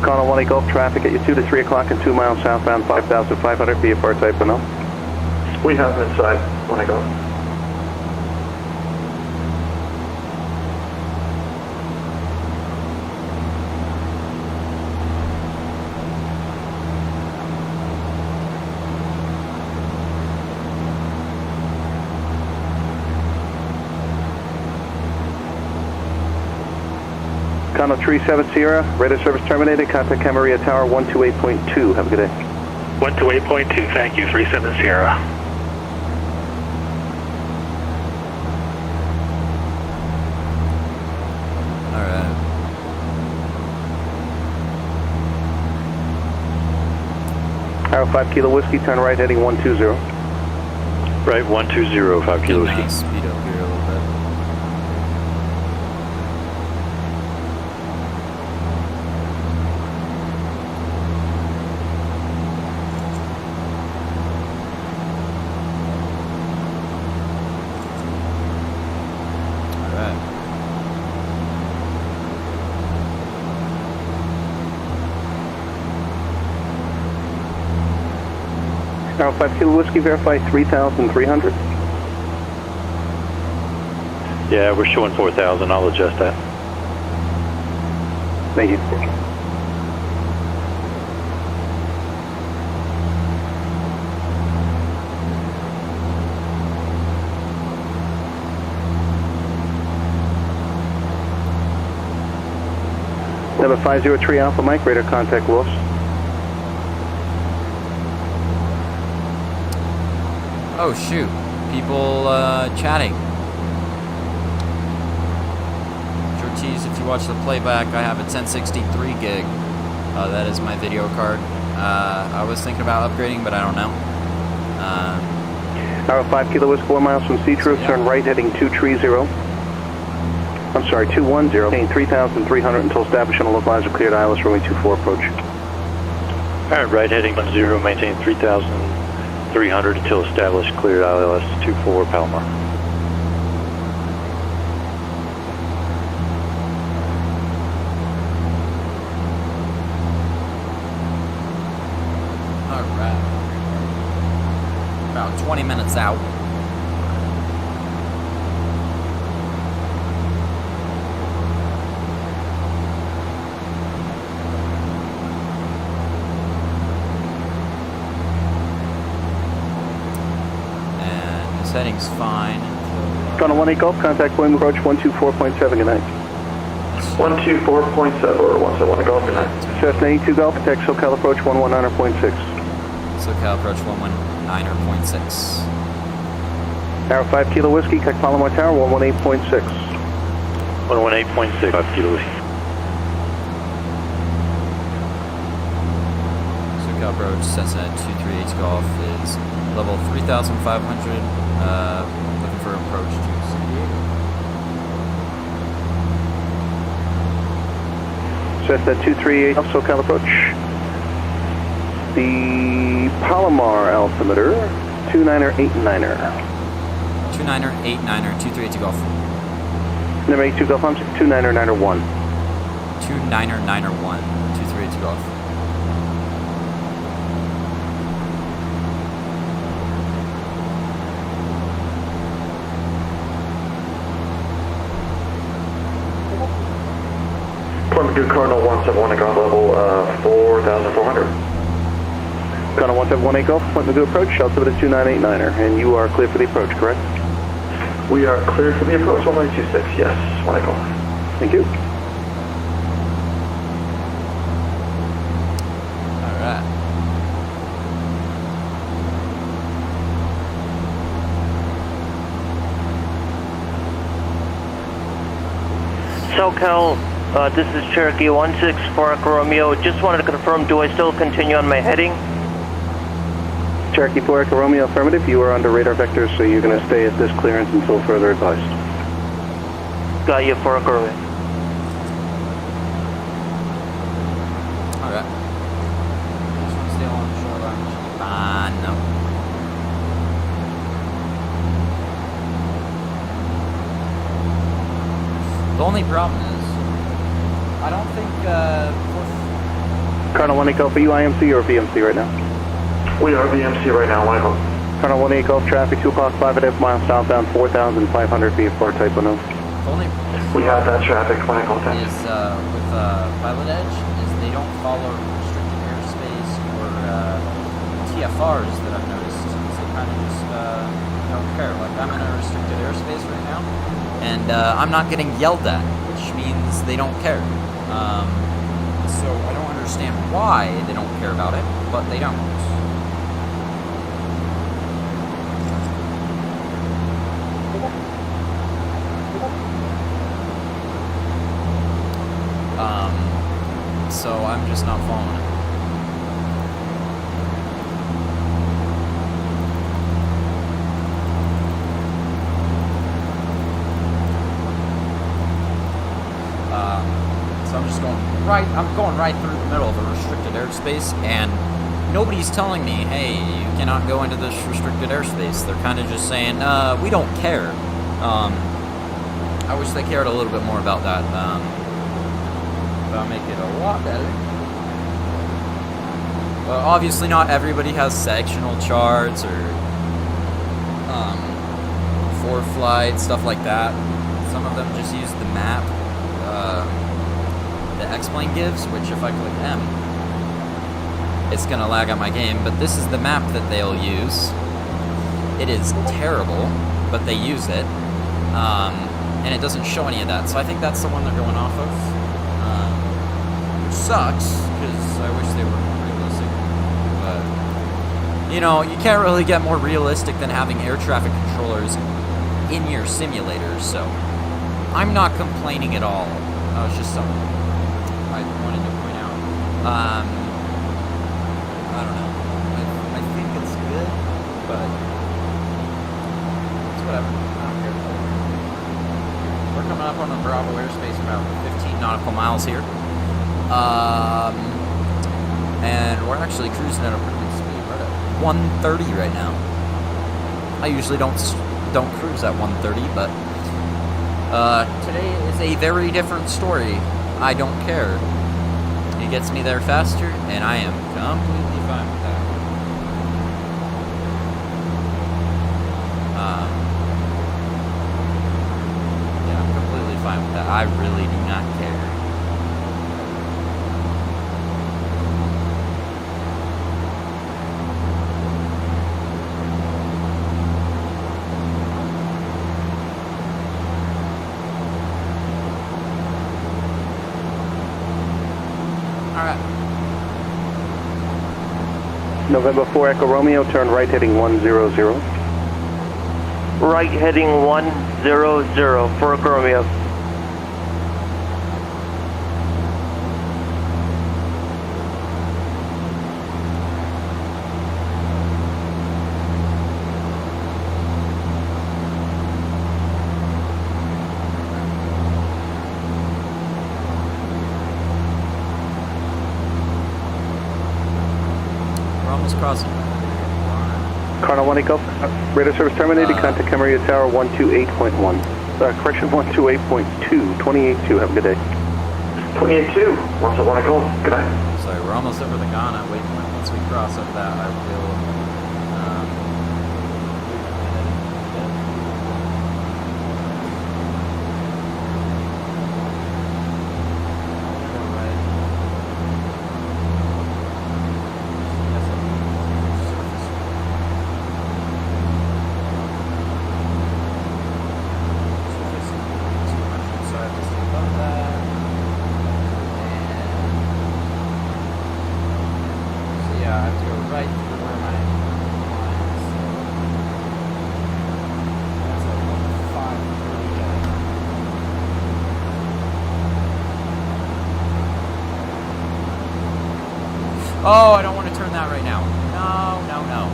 Connell 18 Golf, traffic at your 2 to 3 o'clock and 2 miles southbound, 5,500, VFR type unknown. We have them inside, 1 Golf. Condo 37 Sierra, radar service terminated. Contact Camarillo Tower 128.2. Have a good day. 128.2, thank you, 37 Sierra. Alright. Arrow 5 Kilo Whiskey, turn right heading 120. Right, 120, 5 Kilo Whiskey. Speed up here a little bit. Arrow 5 Kilo Whiskey, verify 3,300. Yeah, we're showing 4,000. I'll adjust that. Thank you. Number 503 Alpha Mike, radar contact lost. Oh shoot, people chatting. Jortiz, if you watch the playback, I have a 1063 gig. That is my video card. I was thinking about upgrading, but I don't know. Arrow 5 Kilo Whiskey, 4 miles from Seatroof, turn right heading 230. I'm sorry, 210, maintain 3,300 until established on a localizer cleared ILS runway 24 approach. Alright, right heading 10, maintain 3,300 until established cleared ILS 24 Palomar. Alright. About 20 minutes out. Setting's fine. Gunner 18 Golf, contact William approach 124.7, good night. 124.7 or 171 Golf, good night. Cessna 82 Golf, attack SoCal approach 119.6. SoCal approach 119.6. Arrow 5 Kilo Whiskey, contact Palomar Tower 118.6. 118.6, 5 Kilo Whiskey. SoCal approach, Cessna 238 Golf is level 3,500. Looking for approach to Cessna 238 SoCal approach. The Palomar altimeter 29er89er. 29er89er 232 Golf. Number 82 Golf, I'm 29er91. 29er91 232 Golf. Plymouth Cardinal 171 at ground level 4,400. Cardinal 171 Golf, Plymouth to approach, altimeter 2989er, and you are clear for the approach, correct? We are cleared for the approach, 1926, yes, 1 Golf. Thank you. Alright. SoCal, this is Cherokee 164 Echo Romeo. Just wanted to confirm, do I still continue on my heading? Cherokee 4 Echo Romeo, affirmative. You are under radar vectors, so you're going to stay at this clearance until further advised. Got you, 4 Echo Romeo. Alright. Just want to stay along the shoreline. Fine, no. The only problem is, I don't think, Cardinal 18 Golf, are you IMC or VMC right now? We are VMC right now, 1 Golf. Cardinal 18 Golf, traffic 2 o'clock, 5.5 miles southbound, 4,500 VFR type unknown. only We have that traffic, 1 Golf. is with PilotEdge is they don't follow restricted airspace or TFRs that I've noticed. So they kind of just don't care. Like I'm in a restricted airspace right now, and I'm not getting yelled at, which means they don't care. So I don't understand why they don't care about it, but they don't. So I'm just not following it. So I'm just going right through the middle of a restricted airspace, and nobody's telling me, hey, you cannot go into this restricted airspace. They're kind of just saying, we don't care. I wish they cared a little bit more about that. That'll make it a lot better. But obviously not everybody has sectional charts or for flight, stuff like that. Some of them just use the map the X-Plane gives, which if I click M, it's going to lag on my game. But this is the map that they'll use. It is terrible, but they use it. And it doesn't show any of that. So I think that's the one they're going off of. Which sucks, because I wish they were more realistic. But, you know, you can't really get more realistic than having air traffic controllers in your simulators. So I'm not complaining at all. That was just something I wanted to point out. I don't know. I think it's good, but it's whatever. I don't care. We're coming up on the Bravo airspace about 15 nautical miles here. And we're actually cruising at a pretty good speed. We're at 130 right now. I usually don't cruise at 130, but today is a very different story. I don't care. It gets me there faster, and I am completely fine with that. Yeah, I'm completely fine with that. I really do not care. November 4 Echo Romeo, turn right heading 100. Right heading 100 for Echo Romeo. Crossing. Cardinal 1 Echo, radar service terminated, contact Camarillo Tower 128.1. Correction 128.2, 28.2, have a good day. 28.2, 1 Echo, good night. Sorry, we're almost over the Ghana. Wait, once we cross over that, I will. Oh, I don't want to turn that right now. No.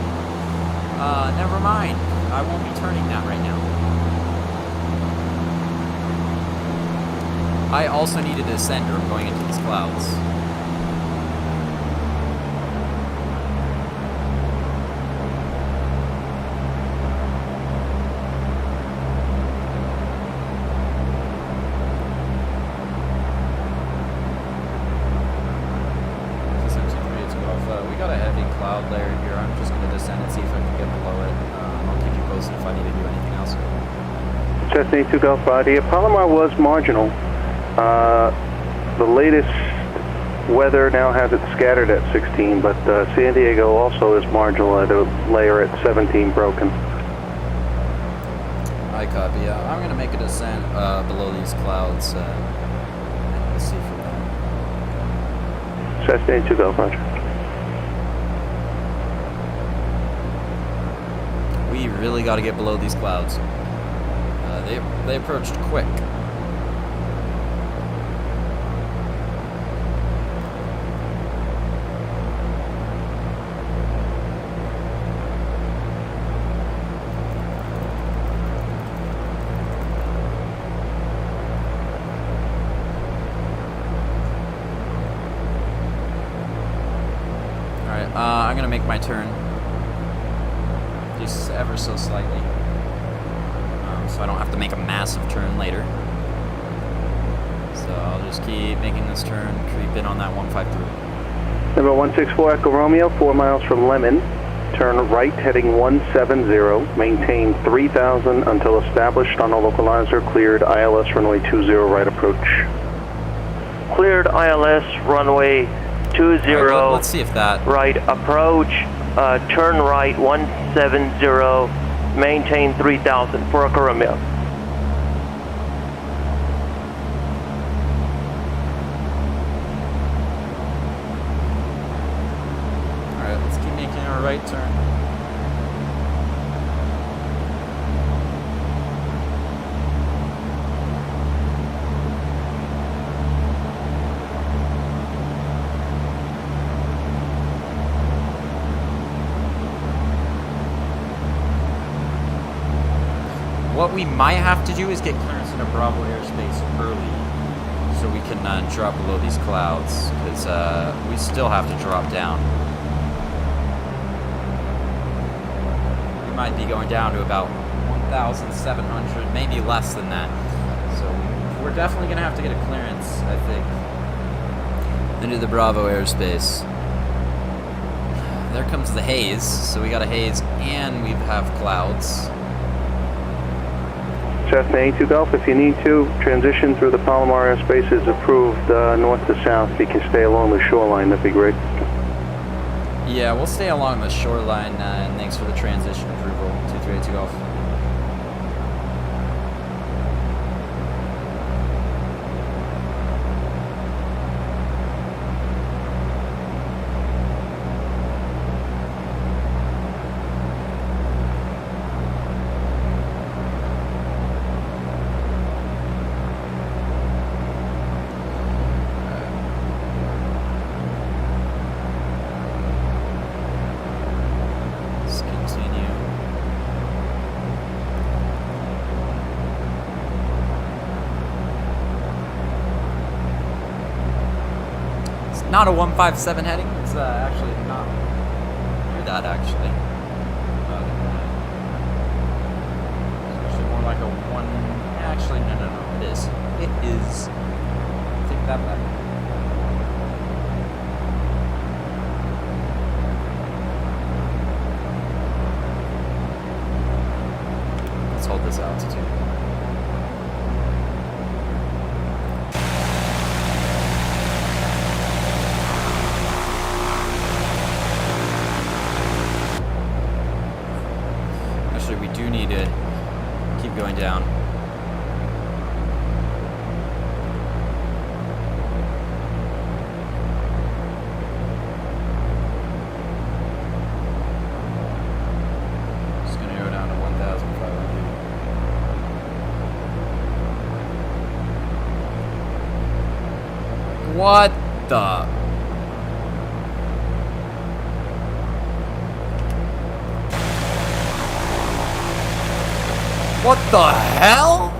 Never mind. I won't be turning that right now. I also need to descend or I'm going into these clouds. Cessna 2 Golf Idea. Palomar was marginal. The latest weather now has it scattered at 16, but San Diego also is marginal at a layer at 17 broken. I copy. I'm going to make a descent below these clouds. Let's see for that. Cessna 82 Golf, roger. We really got to get below these clouds. They approached quick. Alright, I'm gonna make my turn just ever so slightly. So I don't have to make a massive turn later. So I'll just keep making this turn, creep in on that 153. Number 164 Echo Romeo, 4 miles from Lemon. Turn right heading 170. Maintain 3000 until established on a localizer. Cleared ILS runway 20 right approach. Cleared ILS runway 20. Let's see if that... Right approach. Turn right 170. Maintain 3000 for Echo Romeo. Alright, let's keep making our right turn. What we might have to do is get clearance into Bravo airspace early so we can drop below these clouds, because we still have to drop down. We might be going down to about 1,700, maybe less than that. So we're definitely going to have to get a clearance, I think, into the Bravo airspace. There comes the haze, so we got a haze and we have clouds. Cessna 82 Golf, if you need to, transition through the Palomar airspace is approved north to south. If you can stay along the shoreline, that'd be great. Yeah, we'll stay along the shoreline, and thanks for the transition approval, 2382 Golf. Not a 157 heading, it's actually not near that, actually. It's actually more like a one, actually, no, it is. It is, take that back. Let's hold this altitude. We do need to keep going down. Just gonna go down to 1,500. What the? What the hell?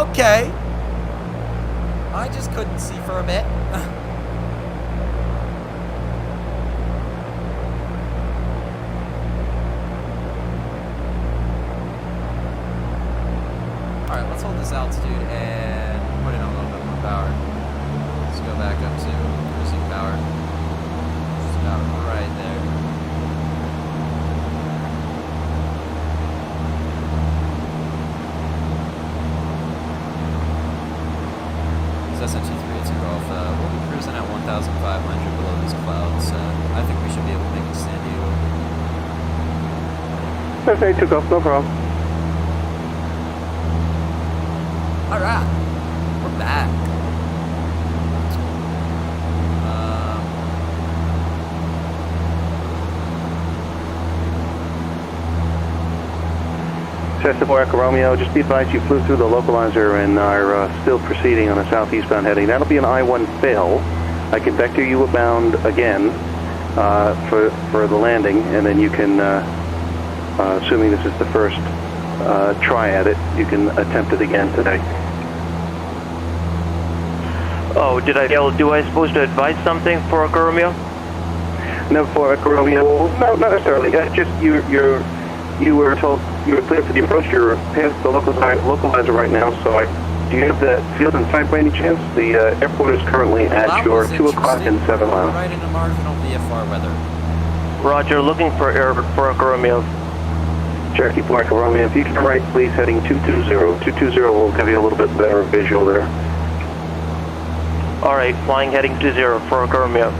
Okay. I just couldn't see for a bit. Alright, let's hold this altitude and put in a little bit more power. Let's go back up to cruising power. Just about right there. Cessna 2382 Golf, we'll be cruising at 1,500 below these clouds. I think we should be able to make it to San Diego. Cessna 82 Golf, no problem. Alright, we're back. Cessna 4 Echo Romeo, just be advised you flew through the localizer and are still proceeding on a southeastbound heading. That'll be an I-1 fail. I can vector you abound again for the landing, and then you can, assuming this is the first try at it, you can attempt it again today. Oh, did I fail? Do I supposed to advise something for Echo Romeo? No, for Echo Romeo, no, not necessarily. Just you were told you were clear for the approach. You're past the localizer right now, so do you have the field in sight by any chance? The airport is currently at your 2 o'clock and 7 miles. Right into marginal VFR weather. Roger, looking for Echo Romeo. Cherokee 4 Echo Romeo, if you can right, please, heading 220. 220 will give you a little bit better visual there. All right, flying heading 20 for Echo Romeo.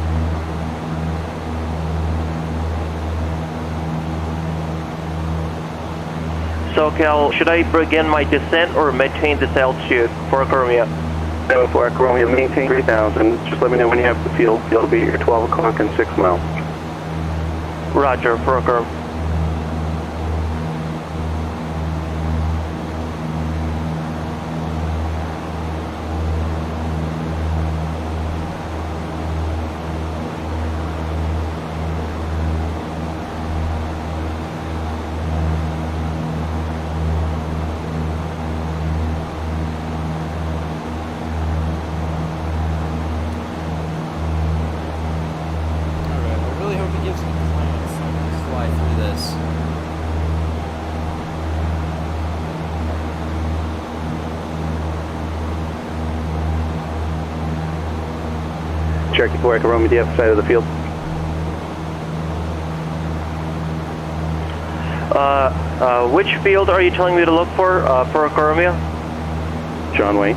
SoCal, should I begin my descent or maintain this altitude for Echo Romeo? No, for Echo Romeo, maintain 3,000. Just let me know when you have the field. It'll be your 12 o'clock and 6 miles. Roger, for Echo Romeo. Cherokee 4 Echo Romeo, do you have sight of the field? Which field are you telling me to look for Echo Romeo? John Wayne.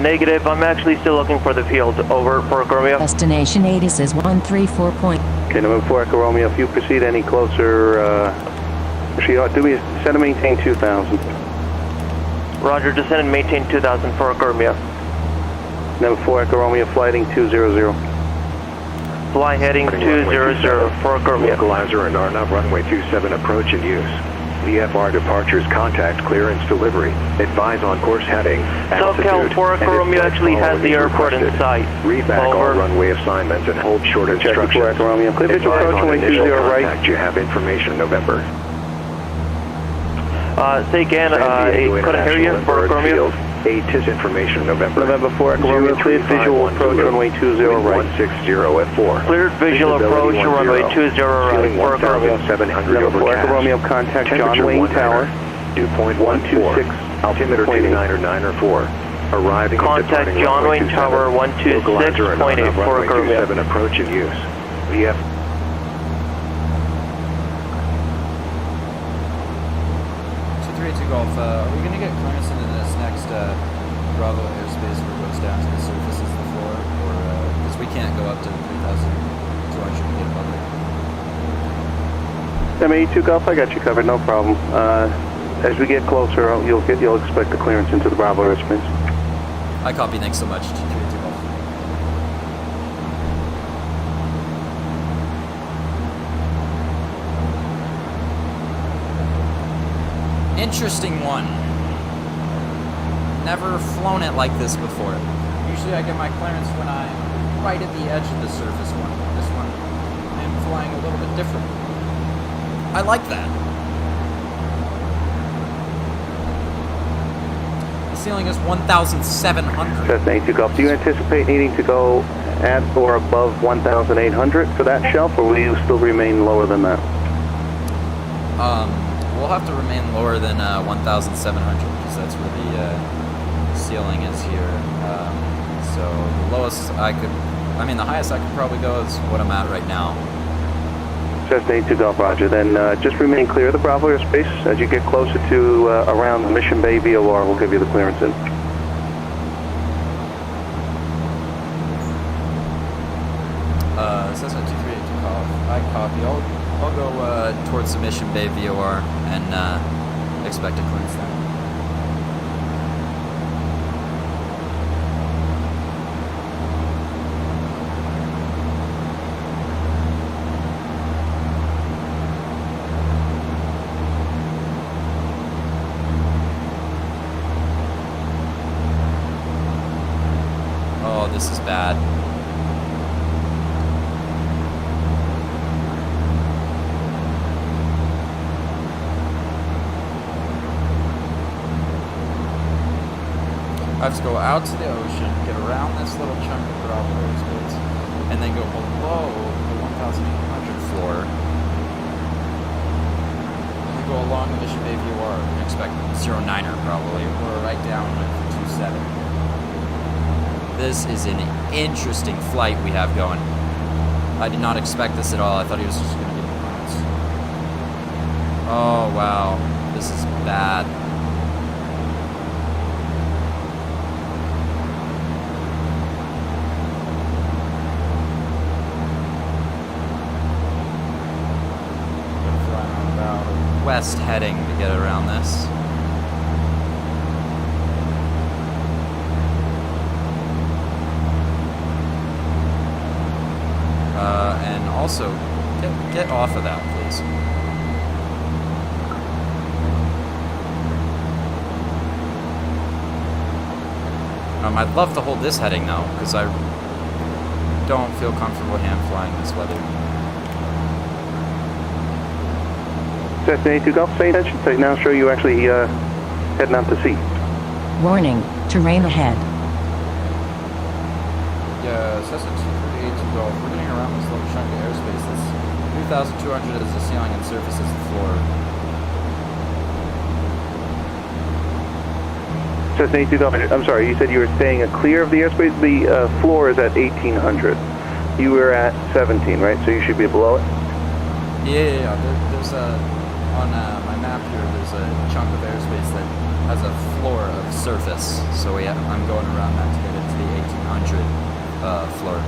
Negative. I'm actually still looking for the field. Over for Echo Romeo. Destination 80 says 134 point. Okay, number 4 Echo Romeo, if you proceed any closer, do we descend and maintain 2,000? Roger, descend and maintain 2,000 for Echo Romeo. Number 4 Echo Romeo, flighting 200. Fly heading 200 for Echo Romeo. Localizer and RNAV runway 27 approach in use. VFR departures contact clearance delivery. Advise on course heading, SoCal 4 Echo Romeo actually has the airport in sight. Read back all runway assignments and hold short instructions. 4 Echo Romeo, clear visual approach runway 20 right. You have information November. Say again, couldn't hear you for Echo Romeo. 8 is information November. November 4 Echo Romeo, cleared visual approach runway 20 right. 160 at 4. Cleared visual approach runway 20 right for Echo Romeo. 700 Number 4 Echo Romeo, contact John Wayne Tower. 2.126. Altimeter 29 or 4. Arriving contact John Wayne Tower 126.8 for Echo Romeo. 27 approach in use. VF. 232 Golf, are we going to get clearance into this next Bravo airspace where it goes down to the surface as the floor? Or, because we can't go up to 3,200 to get above it. M82 Golf, I got you covered, no problem. As we get closer, you'll expect the clearance into the Bravo airspace. I copy, thanks so much. 232 Golf. Interesting one. Never flown it like this before. Usually I get my clearance when I'm right at the edge of the surface one. This one, I'm flying a little bit different. I like that. The ceiling is 1,700. Cessna 82 Golf, do you anticipate needing to go at or above 1,800 for that shelf, or will you still remain lower than that? We'll have to remain lower than 1,700 because that's where the ceiling is here. So the lowest the highest I could probably go is what I'm at right now. Cessna 82 Golf, Roger. Then just remain clear of the Bravo airspace. As you get closer to around the Mission Bay VOR, we'll give you the clearance in. Cessna 232 Golf, I copy. I'll go towards the Mission Bay VOR and expect a clearance there. this is bad. I have to go out to the ocean, get around this little chunk of Bravo airspace, and then go below the 1,800 floor. And then go along the Mission Bay VFR. I expect 09er probably, or right down with 27. This is an interesting flight we have going. I did not expect this at all. I thought he was just going to get points. Oh wow, this is bad. West heading to get around this. And also, get off of that, please. I'd love to hold this heading though, because I don't feel comfortable hand flying this weather. Cessna 82 Golf, pay attention. So now show you actually heading out to sea. Warning, terrain ahead. Yeah, Cessna 238 Golf. We're getting around this little chunk of airspace. This 3,200 is the ceiling and surface is the floor. Cessna 82 Golf, I'm sorry, you said you were staying clear of the airspace. The floor is at 1,800. You were at 17, right? So you should be below it? Yeah. There's a... On my map here, there's a chunk of airspace that has a floor of surface, so I'm going around that to get it to the 1,800 floor.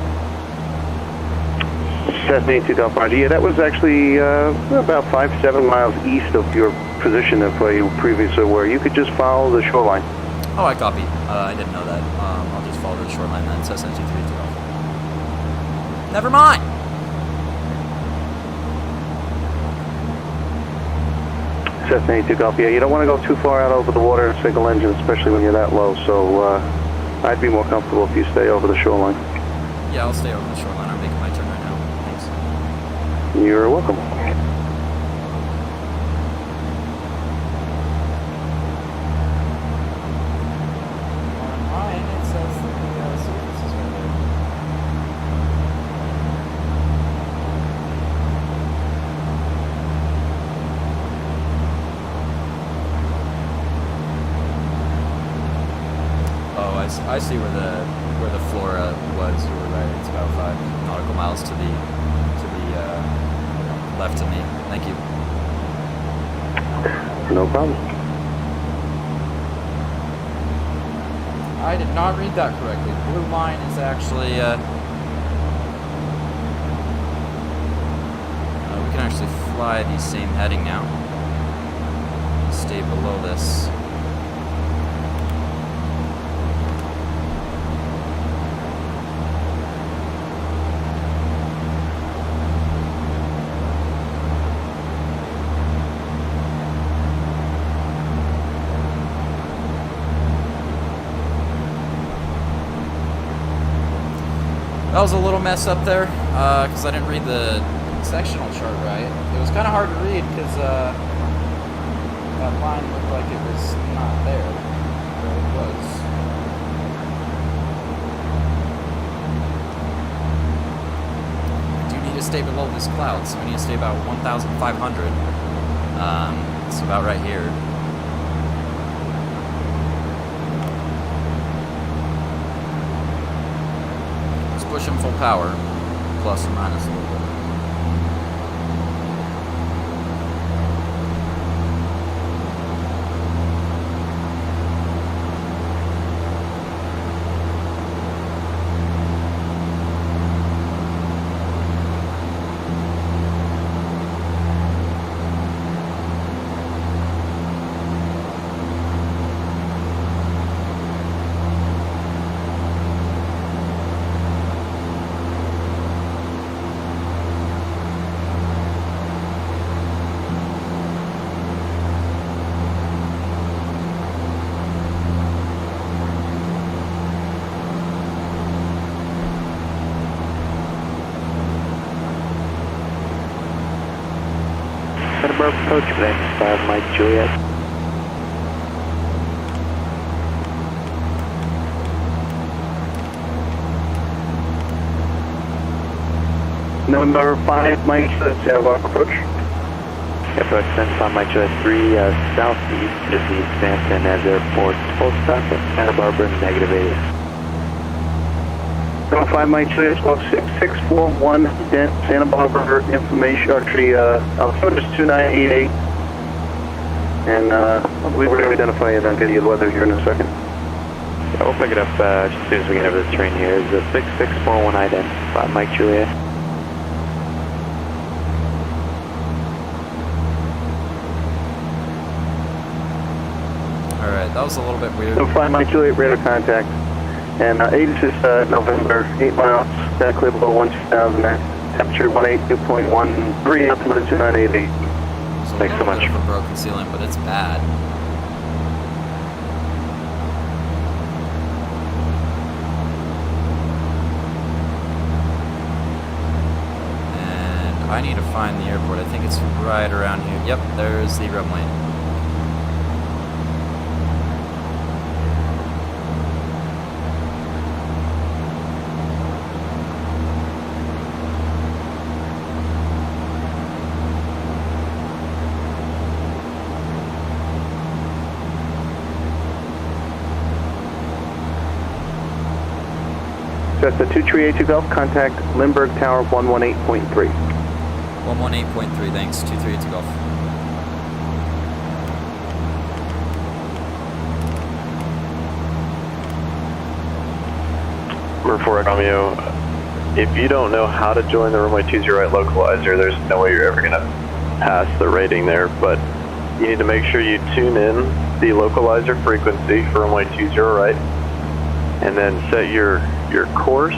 Cessna 82 Golf Roger. Yeah, that was actually about 5-7 miles east of your position of where you previously were. You could just follow the shoreline. Oh, I copy. I didn't know that. I'll just follow the shoreline then. Cessna 232 Golf. Never mind! Cessna 82 Golf, yeah, you don't want to go too far out over the water in a single engine, especially when you're that low, so I'd be more comfortable if you stay over the shoreline. Yeah, I'll stay over the shoreline. I'm making my turn right now. Thanks. You're welcome. On mine, it says that the surface is right there. I see where the flora was. You were right. It's about 5 nautical miles to the left of me. Thank you. No problem. I did not read that correctly. The blue line is actually we can actually fly the same heading now. Stay below this. That was a little mess up there, because I didn't read the sectional chart right. It was kind of hard to read because that line looked like it was not there, but it was. I do need to stay below this cloud, so I need to stay about 1,500. It's about right here. Push him full power, plus or minus a little bit. approach, landing 5 Mike Juliet. Number 5 Mike, Santa Barbara approach. Approach 5 Mike Juliet 3, southeast is the San Ynez Airport. Full stop at Santa Barbara, -8. Number 5 Mike Juliet, 6641, Santa Barbara information, actually, altimeter is 2988. And we were going to identify it and get you the weather here in a second. Yeah, we'll pick it up just as soon as we get over the terrain here. It's a 6641 ident, 5 Mike Juliet. Alright, that was a little bit weird. Number 5 Mike Juliet, radar contact. And ATIS is November, 8 miles, clear below 12,000, temperature 182.13, altimeter 2988. Thanks so much. For broken ceiling, but it's bad. And I need to find the airport. I think it's right around here. Yep, there's the runway. Just a 2382 Golf, contact Lindbergh Tower 118.3. 118.3, thanks. 238 Golf. Number 4 Romeo, if you don't know how to join the runway 20 right localizer, there's no way you're ever going to pass the rating there, but you need to make sure you tune in the localizer frequency for runway 20 right, and then set your course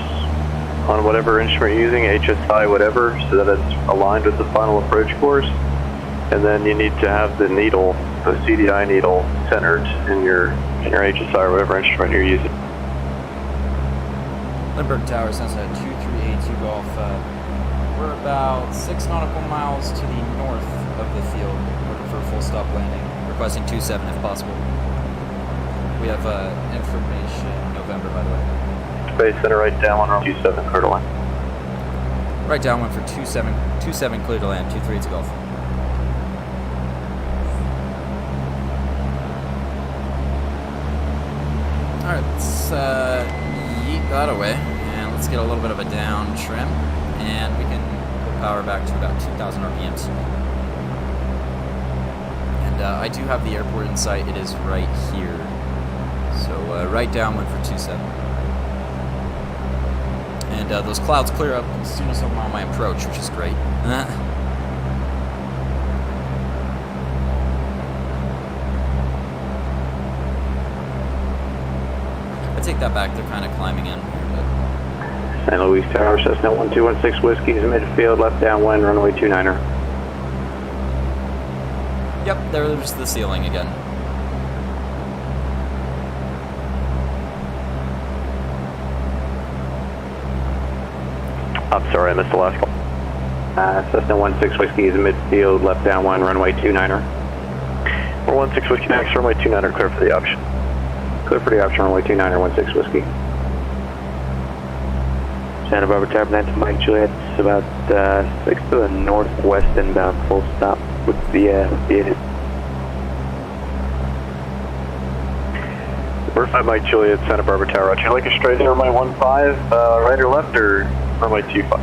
on whatever instrument you're using, HSI, whatever, so that it's aligned with the final approach course. And then you need to have the needle, the CDI needle, centered in your HSI or whatever instrument you're using. Lindbergh Tower, Cessna 2382 Golf. We're about 6 nautical miles to the north of the field, looking for a full stop landing. Requesting 27 if possible. We have information November, by the way. Space center right down on 27, clear to land. Right down one for 27, clear to land, 238 Golf. Alright, let's yeet that away, and let's get a little bit of a down trim, and we can pull power back to about 2,000 RPMs. And I do have the airport in sight, it is right here. So right downwind for 27. And those clouds clear up as soon as I'm on my approach, which is great. I take that back, they're kind of climbing in. St. Louis Tower, Cessna 1216 Whiskey's midfield, left downwind, runway 29er. Yep, there's the ceiling again. I'm sorry, I missed the last call. Cessna 16 Whiskey is midfield, left downwind, runway 29er. We're 16 Whiskey next, runway 29er, clear for the option. Clear for the option, runway 29er, 16 Whiskey. Santa Barbara Tower, land to Mike Juliet. It's about 6 to the northwest inbound, full stop with the ATIS. We're 5 Mike Juliet, Santa Barbara Tower. Roger. Like a straight in runway 15, right or left, or runway 25?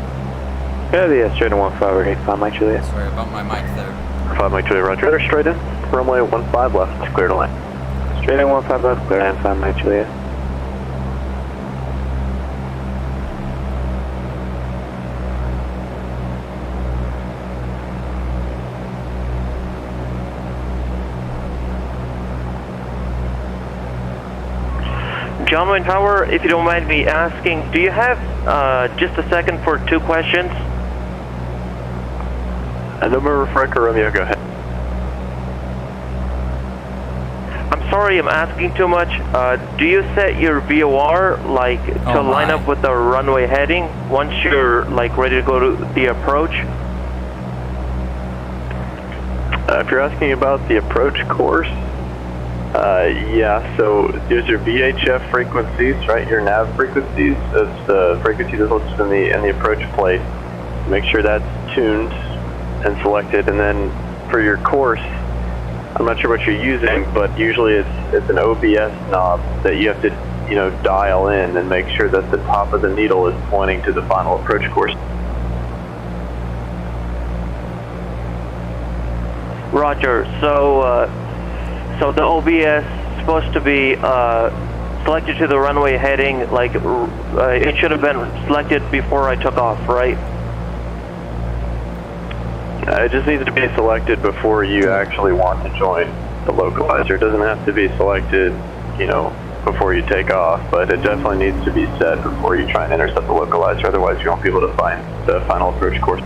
Yeah, straight in 15, right, 5 Mike Juliet. Sorry about my mic there. 5 Mike Juliet, Roger. Better straight in, runway 15 left, clear to land. Straight in 15 left, clear to land, 5 Mike Juliet. John Wayne Tower, if you don't mind me asking, do you have just a second for 2 questions? November Franco Romeo, go ahead. I'm sorry I'm asking too much. Do you set your VOR like to line up with the runway heading once you're like ready to go to the approach? If you're asking about the approach course, yeah, so there's your VHF frequencies, right? Your nav frequencies. That's the frequency that's listed in the approach plate. Make sure that's tuned and selected, and then for your course, I'm not sure what you're using, but usually it's an OBS knob that you have to, you know, dial in and make sure that the top of the needle is pointing to the final approach course. Roger. So the OBS is supposed to be selected to the runway heading, like it should have been selected before I took off, right? It just needs to be selected before you actually want to join the localizer. It doesn't have to be selected, you know, before you take off, but it definitely needs to be set before you try and intercept the localizer, otherwise you won't be able to find the final approach course.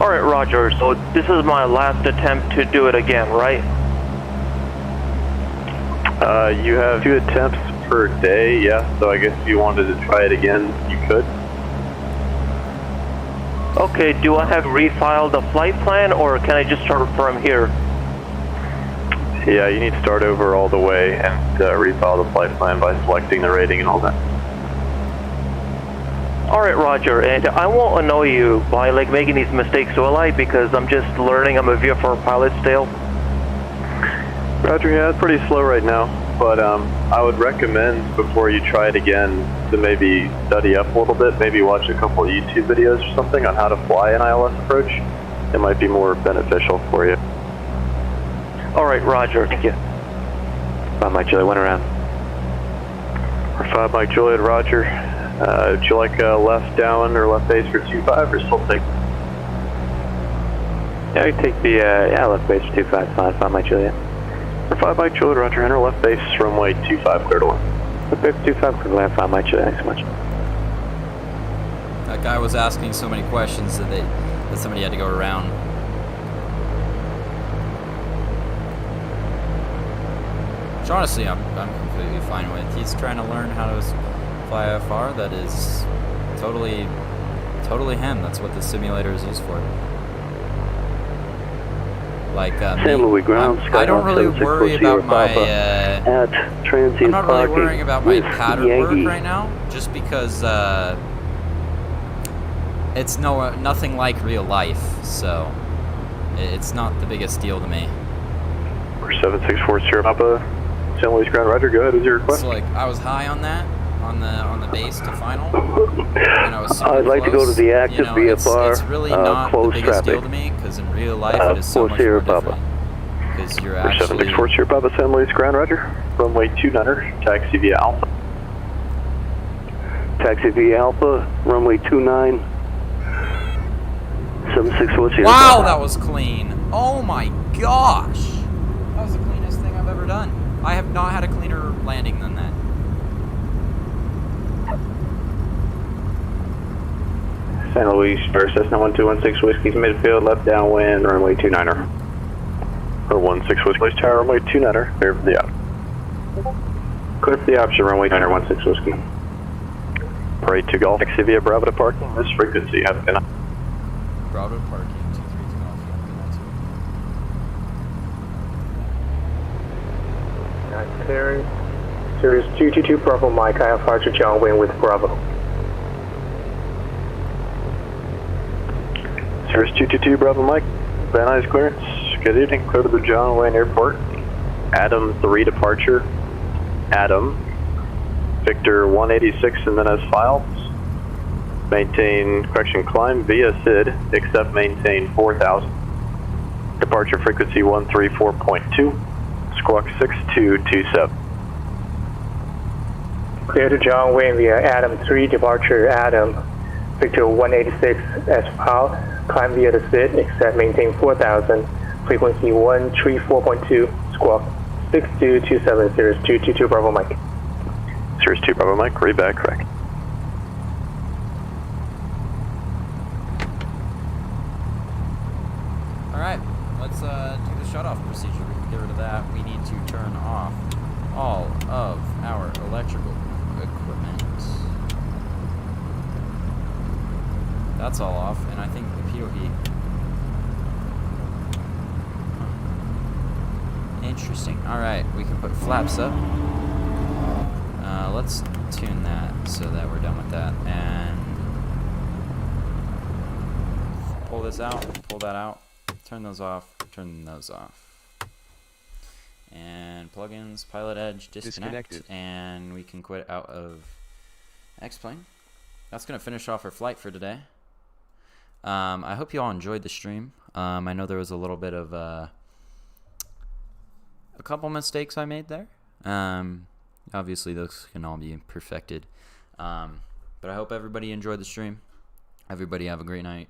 Alright, Roger, so this is my last attempt to do it again, right? You have 2 attempts per day, yeah, so I guess if you wanted to try it again, you could. Okay, do I have to refile the flight plan, or can I just start from here? Yeah, you need to start over all the way and refile the flight plan by selecting the rating and all that. Alright, Roger, and I won't annoy you by like making these mistakes, will I? Because I'm just learning, I'm a VFR pilot still. Roger, yeah, it's pretty slow right now, but I would recommend before you try it again to maybe study up a little bit, maybe watch a couple of YouTube videos or something on how to fly an ILS approach. It might be more beneficial for you. Alright, Roger, thank you. 5 Mike Juliet, 1 around. 5 Mike Juliet, Roger. Would you like left down or left base for 25 or still take? Yeah, I can take the left base for 25, 5 Mike Juliet. For 5 Mike Juliet, Roger, enter left base runway 25, clear to land. Left base 25, clear to land, 5 Mike Juliet, thanks so much. That guy was asking so many questions that somebody had to go around. Which honestly, I'm completely fine with. He's trying to learn how to fly VFR. That is totally him. That's what the simulator is used for. Like San Luis ground. I don't really worry about my. At transient I'm not really parking worrying about my with pattern Yankee. work right now, just because it's nothing like real life, so it's not the biggest deal to me. 7640 Papa, San Luis ground, Roger. Go ahead with your request. So like I was high on that. On the base to final, and I was super I'd like close. to go to the active VFR, it's really not the biggest traffic. deal to me, because in real life it is so much more different. Because you're actually... 7640 Papa, San Luis ground, Roger. Runway 29er, taxi via Alpha. Taxi via Alpha, runway 29. 7640. Wow, that was clean. Oh my gosh. That was the cleanest thing I've ever done. I have not had a cleaner landing than that. San Luis, Cessna 1216 Whiskey's midfield, left downwind, runway 29er. Or 16 Whiskey, tower, runway 29er, clear for the option. Clear for the option, runway 29er, 16 Whiskey. Parade to Golf, taxi via Bravo to parking, this frequency, have a good night. Bravo to parking, 232 Golf, have a good night, Clearing. Series 222 Bravo Mike, I have Archer John Wayne with Bravo. Series 222 Bravo Mike, Van Nuys clearance. Good evening, clear to the John Wayne Airport. Adam 3 departure. Adam. Victor 186 and then as filed. Maintain, climb via SID, except maintain 4000. Departure frequency 134.2, squawk 6227. Clear to John Wayne via Adam 3 departure Adam. Victor 186 as filed. Climb via the SID, except maintain 4000, frequency 134.2, squawk 6227, Series 222 Bravo Mike. Series 2 Bravo Mike, read back, correct. Alright, let's do the shutoff procedure. We can get rid of that. We need to turn off all of our electrical equipment. That's all off, and I think the POV interesting. Alright, we can put flaps up. Let's tune that so that we're done with that. And pull this out, pull that out, turn those off, turn those off. And plugins, PilotEdge, disconnect, and we can quit out of X-Plane. That's going to finish off our flight for today. I hope you all enjoyed the stream. I know there was a little bit of a couple mistakes I made there. Obviously, those can all be perfected. But I hope everybody enjoyed the stream. Everybody have a great night.